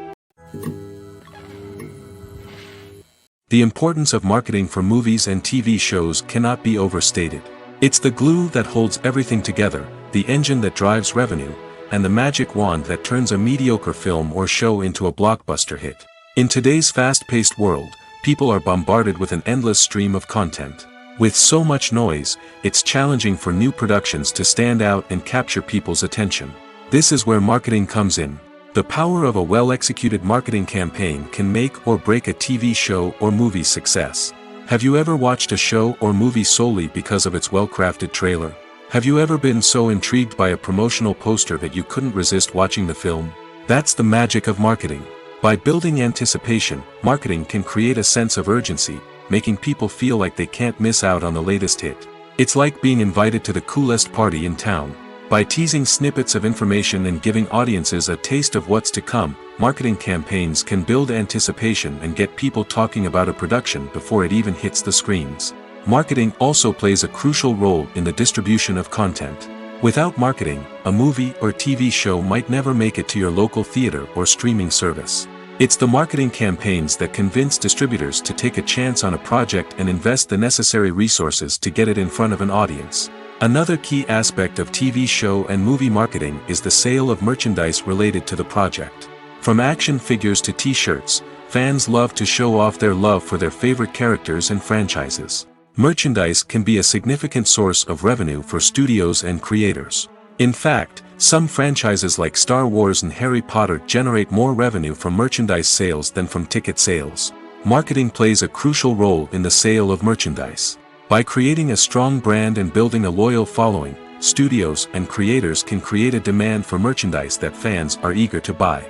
The importance of marketing for movies and TV shows cannot be overstated. It's the glue that holds everything together, the engine that drives revenue, and the magic wand that turns a mediocre film or show into a blockbuster hit. In today's fast-paced world, people are bombarded with an endless stream of content. With so much noise, it's challenging for new productions to stand out and capture people's attention. This is where marketing comes in. The power of a well-executed marketing campaign can make or break a TV show or movie's success. Have you ever watched a show or movie solely because of its well-crafted trailer? Have you ever been so intrigued by a promotional poster that you couldn't resist watching the film? That's the magic of marketing. By building anticipation, marketing can create a sense of urgency, making people feel like they can't miss out on the latest hit. It's like being invited to the coolest party in town. By teasing snippets of information and giving audiences a taste of what's to come, marketing campaigns can build anticipation and get people talking about a production before it even hits the screens. Marketing also plays a crucial role in the distribution of content. Without marketing, a movie or TV show might never make it to your local theater or streaming service. It's the marketing campaigns that convince distributors to take a chance on a project and invest the necessary resources to get it in front of an audience. Another key aspect of TV show and movie marketing is the sale of merchandise related to the project. From action figures to t-shirts, fans love to show off their love for their favorite characters and franchises. Merchandise can be a significant source of revenue for studios and creators. In fact, some franchises like Star Wars and Harry Potter generate more revenue from merchandise sales than from ticket sales. Marketing plays a crucial role in the sale of merchandise. By creating a strong brand and building a loyal following, studios and creators can create a demand for merchandise that fans are eager to buy.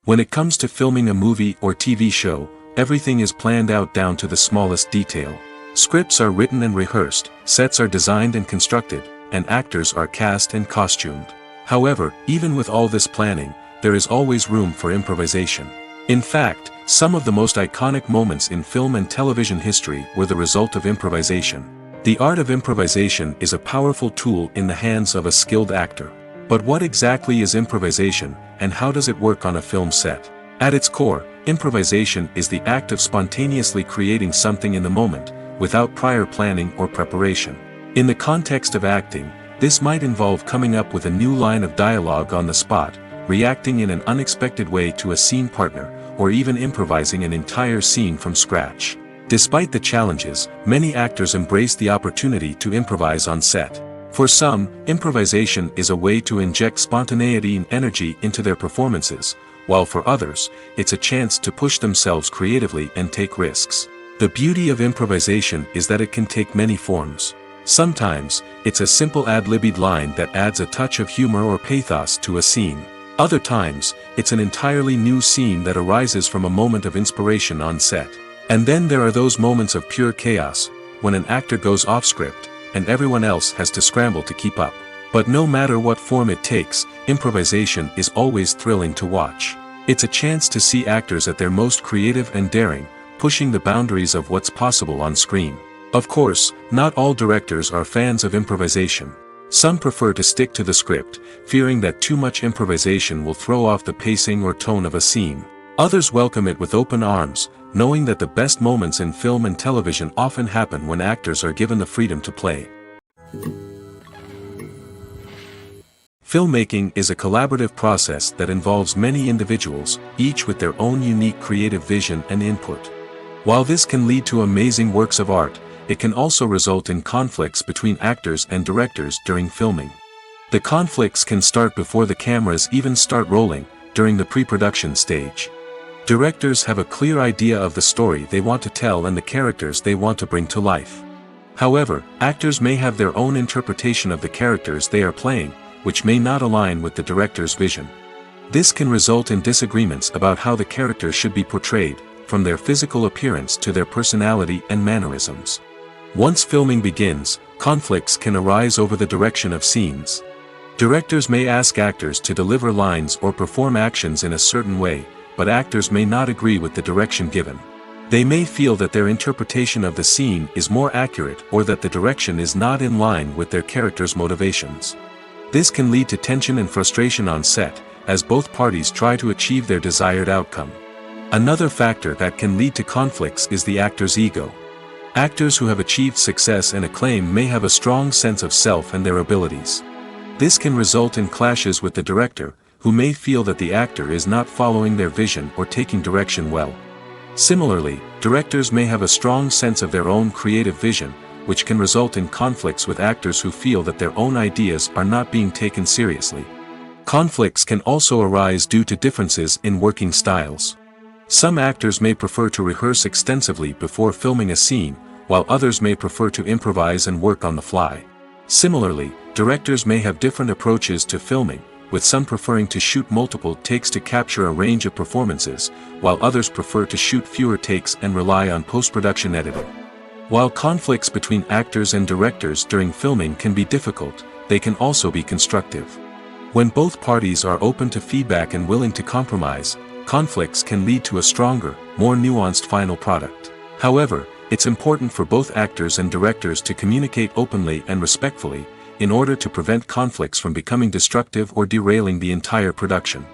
When it comes to filming a movie or TV show, everything is planned out down to the smallest detail. Scripts are written and rehearsed, sets are designed and constructed, and actors are cast and costumed. However, even with all this planning, there is always room for improvisation. In fact, some of the most iconic moments in film and television history were the result of improvisation. The art of improvisation is a powerful tool in the hands of a skilled actor. But what exactly is improvisation, and how does it work on a film set? At its core, improvisation is the act of spontaneously creating something in the moment, without prior planning or preparation. In the context of acting, this might involve coming up with a new line of dialogue on the spot, reacting in an unexpected way to a scene partner, or even improvising an entire scene from scratch. Despite the challenges, many actors embrace the opportunity to improvise on set. For some, improvisation is a way to inject spontaneity and energy into their performances, while for others, it's a chance to push themselves creatively and take risks. The beauty of improvisation is that it can take many forms. Sometimes, it's a simple ad-libbed line that adds a touch of humor or pathos to a scene. Other times, it's an entirely new scene that arises from a moment of inspiration on set. And then there are those moments of pure chaos, when an actor goes off script, and everyone else has to scramble to keep up. But no matter what form it takes, improvisation is always thrilling to watch. It's a chance to see actors at their most creative and daring, pushing the boundaries of what's possible on screen. Of course, not all directors are fans of improvisation. Some prefer to stick to the script, fearing that too much improvisation will throw off the pacing or tone of a scene. Others welcome it with open arms, knowing that the best moments in film and television often happen when actors are given the freedom to play. Filmmaking is a collaborative process that involves many individuals, each with their own unique creative vision and input. While this can lead to amazing works of art, it can also result in conflicts between actors and directors during filming. The conflicts can start before the cameras even start rolling, during the pre-production stage. Directors have a clear idea of the story they want to tell and the characters they want to bring to life. However, actors may have their own interpretation of the characters they are playing, which may not align with the director's vision. This can result in disagreements about how the characters should be portrayed, from their physical appearance to their personality and mannerisms. Once filming begins, conflicts can arise over the direction of scenes. Directors may ask actors to deliver lines or perform actions in a certain way, but actors may not agree with the direction given. They may feel that their interpretation of the scene is more accurate or that the direction is not in line with their character's motivations. This can lead to tension and frustration on set, as both parties try to achieve their desired outcome. Another factor that can lead to conflicts is the actor's ego. Actors who have achieved success and acclaim may have a strong sense of self and their abilities. This can result in clashes with the director, who may feel that the actor is not following their vision or taking direction well. Similarly, directors may have a strong sense of their own creative vision, which can result in conflicts with actors who feel that their own ideas are not being taken seriously. Conflicts can also arise due to differences in working styles. Some actors may prefer to rehearse extensively before filming a scene, while others may prefer to improvise and work on the fly. Similarly, directors may have different approaches to filming, with some preferring to shoot multiple takes to capture a range of performances, while others prefer to shoot fewer takes and rely on post-production editing. While conflicts between actors and directors during filming can be difficult, they can also be constructive. When both parties are open to feedback and willing to compromise, conflicts can lead to a stronger, more nuanced final product. However, it's important for both actors and directors to communicate openly and respectfully, in order to prevent conflicts from becoming destructive or derailing the entire production.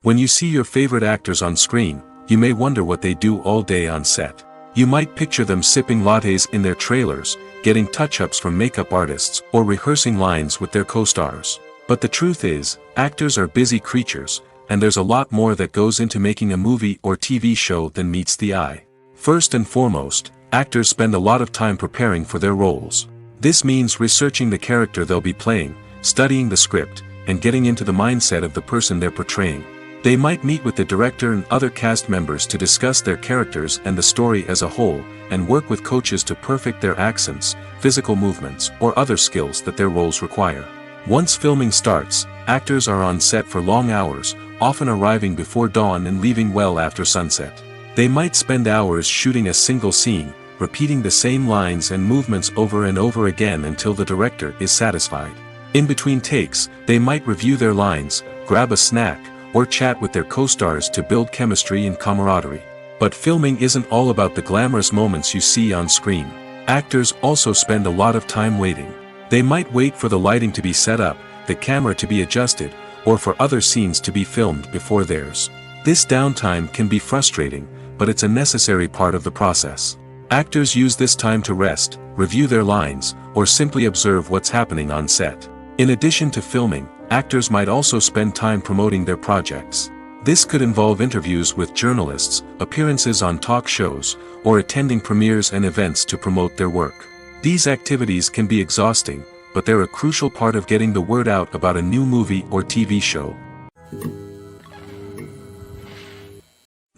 When you see your favorite actors on screen, you may wonder what they do all day on set. You might picture them sipping lattes in their trailers, getting touch-ups from makeup artists, or rehearsing lines with their co-stars. But the truth is, actors are busy creatures, and there's a lot more that goes into making a movie or TV show than meets the eye. First and foremost, actors spend a lot of time preparing for their roles. This means researching the character they'll be playing, studying the script, and getting into the mindset of the person they're portraying. They might meet with the director and other cast members to discuss their characters and the story as a whole, and work with coaches to perfect their accents, physical movements, or other skills that their roles require. Once filming starts, actors are on set for long hours, often arriving before dawn and leaving well after sunset. They might spend hours shooting a single scene, repeating the same lines and movements over and over again until the director is satisfied. In between takes, they might review their lines, grab a snack, or chat with their co-stars to build chemistry and camaraderie. But filming isn't all about the glamorous moments you see on screen. Actors also spend a lot of time waiting. They might wait for the lighting to be set up, the camera to be adjusted, or for other scenes to be filmed before theirs. This downtime can be frustrating, but it's a necessary part of the process. Actors use this time to rest, review their lines, or simply observe what's happening on set. In addition to filming, actors might also spend time promoting their projects. This could involve interviews with journalists, appearances on talk shows, or attending premieres and events to promote their work. These activities can be exhausting, but they're a crucial part of getting the word out about a new movie or TV show.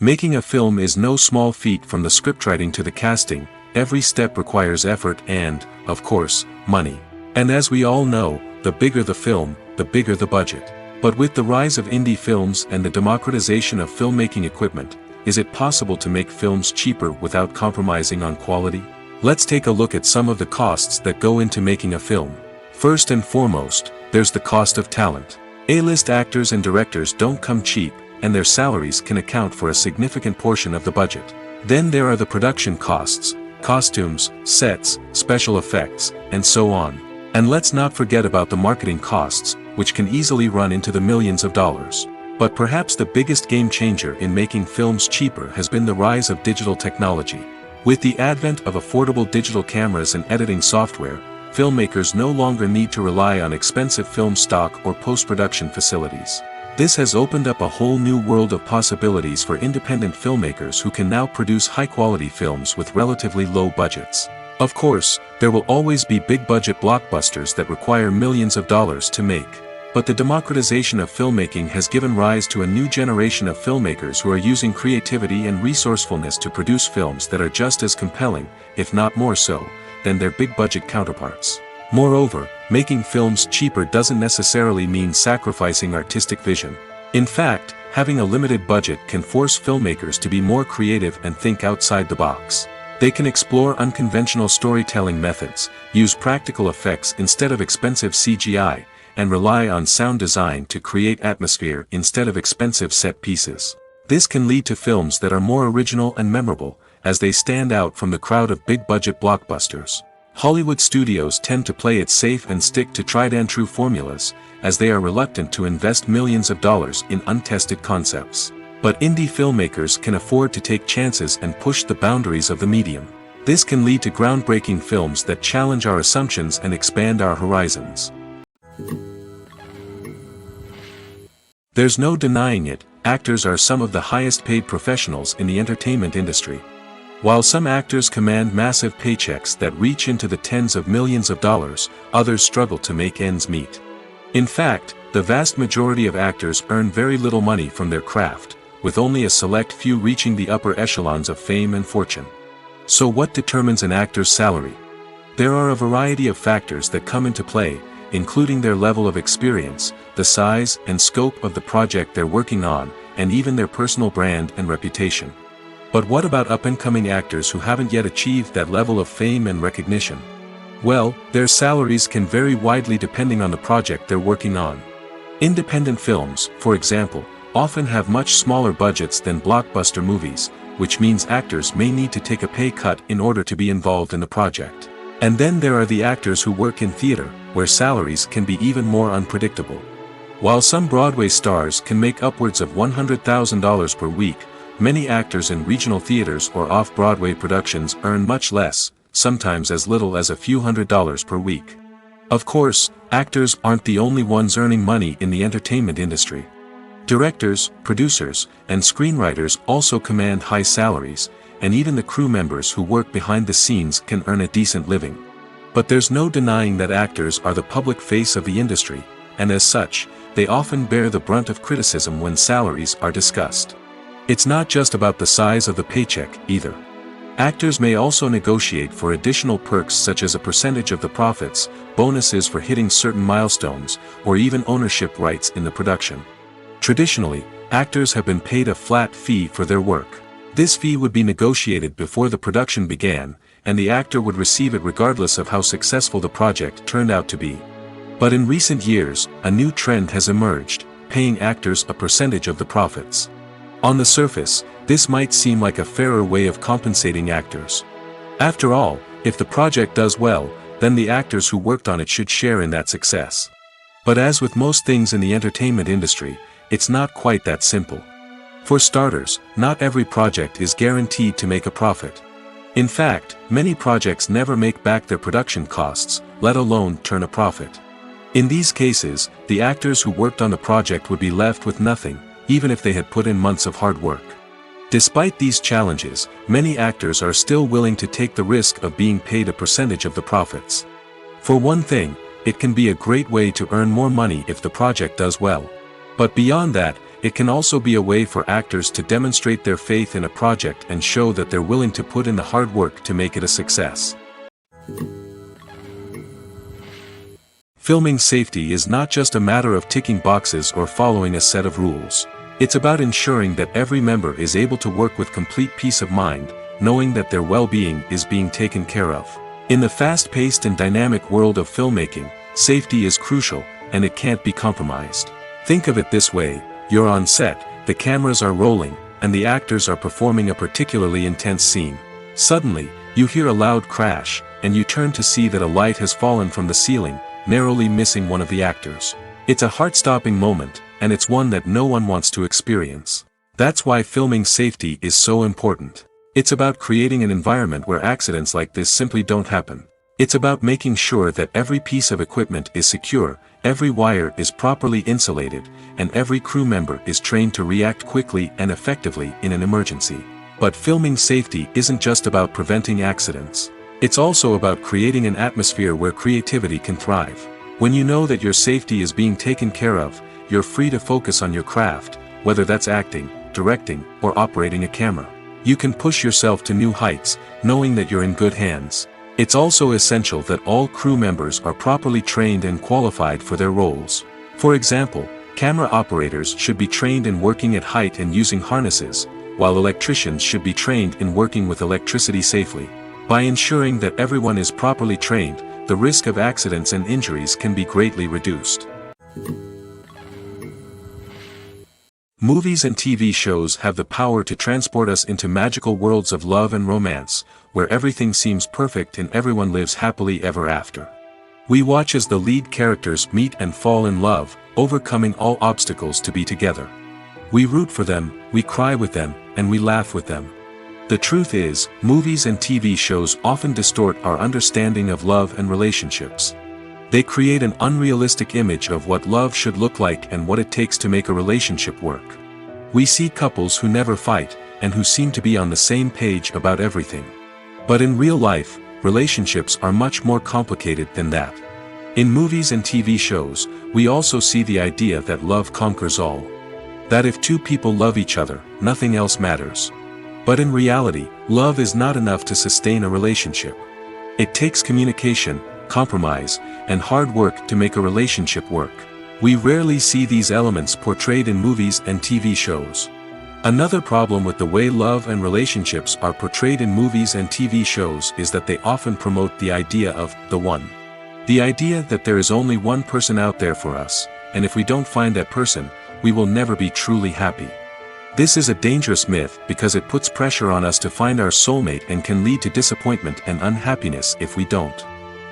Making a film is no small feat. From the scriptwriting to the casting, every step requires effort and, of course, money. And as we all know, the bigger the film, the bigger the budget. But with the rise of indie films and the democratization of filmmaking equipment, is it possible to make films cheaper without compromising on quality? Let's take a look at some of the costs that go into making a film. First and foremost, there's the cost of talent. A-list actors and directors don't come cheap, and their salaries can account for a significant portion of the budget. Then there are the production costs, costumes, sets, special effects, and so on. And let's not forget about the marketing costs, which can easily run into the millions of dollars. But perhaps the biggest game changer in making films cheaper has been the rise of digital technology. With the advent of affordable digital cameras and editing software, filmmakers no longer need to rely on expensive film stock or post-production facilities. This has opened up a whole new world of possibilities for independent filmmakers who can now produce high-quality films with relatively low budgets. Of course, there will always be big-budget blockbusters that require millions of dollars to make. But the democratization of filmmaking has given rise to a new generation of filmmakers who are using creativity and resourcefulness to produce films that are just as compelling, if not more so, than their big-budget counterparts. Moreover, making films cheaper doesn't necessarily mean sacrificing artistic vision. In fact, having a limited budget can force filmmakers to be more creative and think outside the box. They can explore unconventional storytelling methods, use practical effects instead of expensive CGI, and rely on sound design to create atmosphere instead of expensive set pieces. This can lead to films that are more original and memorable, as they stand out from the crowd of big-budget blockbusters. Hollywood studios tend to play it safe and stick to tried-and-true formulas, as they are reluctant to invest millions of dollars in untested concepts. But indie filmmakers can afford to take chances and push the boundaries of the medium. This can lead to groundbreaking films that challenge our assumptions and expand our horizons. There's no denying it, actors are some of the highest-paid professionals in the entertainment industry. While some actors command massive paychecks that reach into the tens of millions of dollars, others struggle to make ends meet. In fact, the vast majority of actors earn very little money from their craft, with only a select few reaching the upper echelons of fame and fortune. So what determines an actor's salary? There are a variety of factors that come into play, including their level of experience, the size and scope of the project they're working on, and even their personal brand and reputation. But what about up-and-coming actors who haven't yet achieved that level of fame and recognition? Well, their salaries can vary widely depending on the project they're working on. Independent films, for example, often have much smaller budgets than blockbuster movies, which means actors may need to take a pay cut in order to be involved in the project. And then there are the actors who work in theater, where salaries can be even more unpredictable. While some Broadway stars can make upwards of $100,000 per week, many actors in regional theaters or off-Broadway productions earn much less, sometimes as little as a few $100s per week. Of course, actors aren't the only ones earning money in the entertainment industry. Directors, producers, and screenwriters also command high salaries, and even the crew members who work behind the scenes can earn a decent living. But there's no denying that actors are the public face of the industry, and as such, they often bear the brunt of criticism when salaries are discussed. It's not just about the size of the paycheck, either. Actors may also negotiate for additional perks such as a percentage of the profits, bonuses for hitting certain milestones, or even ownership rights in the production. Traditionally, actors have been paid a flat fee for their work. This fee would be negotiated before the production began, and the actor would receive it regardless of how successful the project turned out to be. But in recent years, a new trend has emerged, paying actors a percentage of the profits. On the surface, this might seem like a fairer way of compensating actors. After all, if the project does well, then the actors who worked on it should share in that success. But as with most things in the entertainment industry, it's not quite that simple. For starters, not every project is guaranteed to make a profit. In fact, many projects never make back their production costs, let alone turn a profit. In these cases, the actors who worked on the project would be left with nothing, even if they had put in months of hard work. Despite these challenges, many actors are still willing to take the risk of being paid a percentage of the profits. For one thing, it can be a great way to earn more money if the project does well. But beyond that, it can also be a way for actors to demonstrate their faith in a project and show that they're willing to put in the hard work to make it a success. Filming safety is not just a matter of ticking boxes or following a set of rules. It's about ensuring that every member is able to work with complete peace of mind, knowing that their well-being is being taken care of. In the fast-paced and dynamic world of filmmaking, safety is crucial, and it can't be compromised. Think of it this way: you're on set, the cameras are rolling, and the actors are performing a particularly intense scene. Suddenly, you hear a loud crash, and you turn to see that a light has fallen from the ceiling, narrowly missing one of the actors. It's a heart-stopping moment, and it's one that no one wants to experience. That's why filming safety is so important. It's about creating an environment where accidents like this simply don't happen. It's about making sure that every piece of equipment is secure, every wire is properly insulated, and every crew member is trained to react quickly and effectively in an emergency. But filming safety isn't just about preventing accidents. It's also about creating an atmosphere where creativity can thrive. When you know that your safety is being taken care of, you're free to focus on your craft, whether that's acting, directing, or operating a camera. You can push yourself to new heights, knowing that you're in good hands. It's also essential that all crew members are properly trained and qualified for their roles. For example, camera operators should be trained in working at height and using harnesses, while electricians should be trained in working with electricity safely. By ensuring that everyone is properly trained, the risk of accidents and injuries can be greatly reduced. Movies and TV shows have the power to transport us into magical worlds of love and romance, where everything seems perfect and everyone lives happily ever after. We watch as the lead characters meet and fall in love, overcoming all obstacles to be together. We root for them, we cry with them, and we laugh with them. The truth is, movies and TV shows often distort our understanding of love and relationships. They create an unrealistic image of what love should look like and what it takes to make a relationship work. We see couples who never fight, and who seem to be on the same page about everything. But in real life, relationships are much more complicated than that. In movies and TV shows, we also see the idea that love conquers all. That if two people love each other, nothing else matters. But in reality, love is not enough to sustain a relationship. It takes communication, compromise, and hard work to make a relationship work. We rarely see these elements portrayed in movies and TV shows. Another problem with the way love and relationships are portrayed in movies and TV shows is that they often promote the idea of the one. The idea that there is only one person out there for us, and if we don't find that person, we will never be truly happy. This is a dangerous myth because it puts pressure on us to find our soulmate and can lead to disappointment and unhappiness if we don't.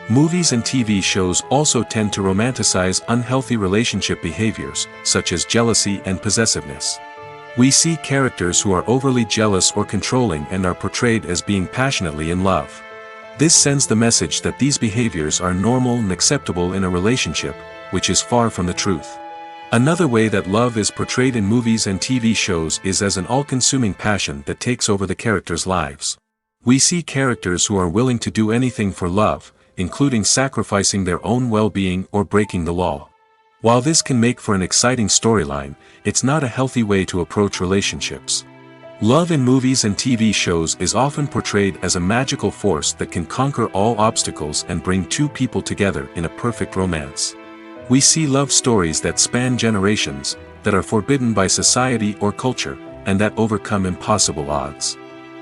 Movies and TV shows also tend to romanticize unhealthy relationship behaviors, such as jealousy and possessiveness. We see characters who are overly jealous or controlling and are portrayed as being passionately in love. This sends the message that these behaviors are normal and acceptable in a relationship, which is far from the truth. Another way that love is portrayed in movies and TV shows is as an all-consuming passion that takes over the characters' lives. We see characters who are willing to do anything for love, including sacrificing their own well-being or breaking the law. While this can make for an exciting storyline, it's not a healthy way to approach relationships. Love in movies and TV shows is often portrayed as a magical force that can conquer all obstacles and bring two people together in a perfect romance. We see love stories that span generations, that are forbidden by society or culture, and that overcome impossible odds.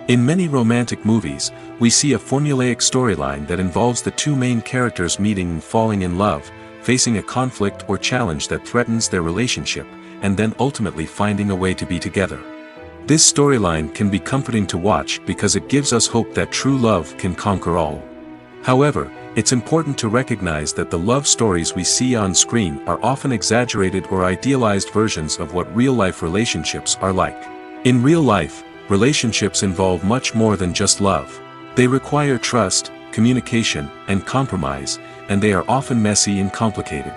In many romantic movies, we see a formulaic storyline that involves the two main characters meeting and falling in love, facing a conflict or challenge that threatens their relationship, and then ultimately finding a way to be together. This storyline can be comforting to watch because it gives us hope that true love can conquer all. However, it's important to recognize that the love stories we see on screen are often exaggerated or idealized versions of what real-life relationships are like. In real life, relationships involve much more than just love. They require trust, communication, and compromise, and they are often messy and complicated.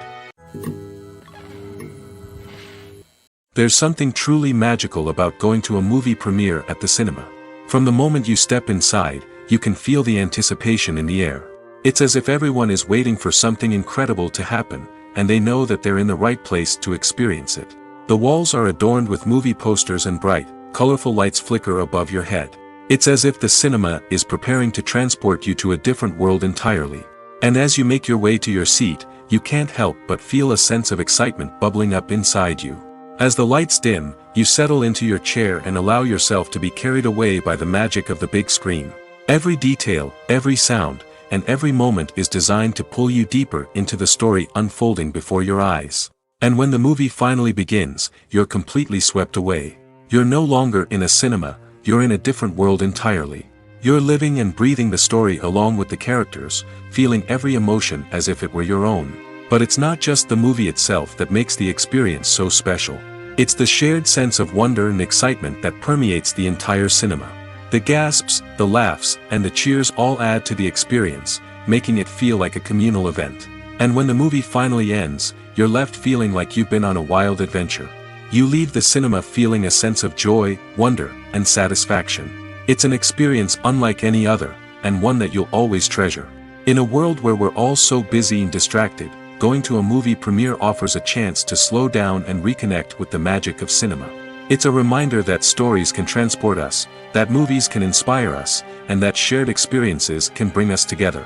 There's something truly magical about going to a movie premiere at the cinema. From the moment you step inside, you can feel the anticipation in the air. It's as if everyone is waiting for something incredible to happen, and they know that they're in the right place to experience it. The walls are adorned with movie posters and bright, colorful lights flicker above your head. It's as if the cinema is preparing to transport you to a different world entirely. And as you make your way to your seat, you can't help but feel a sense of excitement bubbling up inside you. As the lights dim, you settle into your chair and allow yourself to be carried away by the magic of the big screen. Every detail, every sound, and every moment is designed to pull you deeper into the story unfolding before your eyes. And when the movie finally begins, you're completely swept away. You're no longer in a cinema, you're in a different world entirely. You're living and breathing the story along with the characters, feeling every emotion as if it were your own. But it's not just the movie itself that makes the experience so special. It's the shared sense of wonder and excitement that permeates the entire cinema. The gasps, the laughs, and the cheers all add to the experience, making it feel like a communal event. And when the movie finally ends, you're left feeling like you've been on a wild adventure. You leave the cinema feeling a sense of joy, wonder, and satisfaction. It's an experience unlike any other, and one that you'll always treasure. In a world where we're all so busy and distracted, going to a movie premiere offers a chance to slow down and reconnect with the magic of cinema. It's a reminder that stories can transport us, that movies can inspire us, and that shared experiences can bring us together.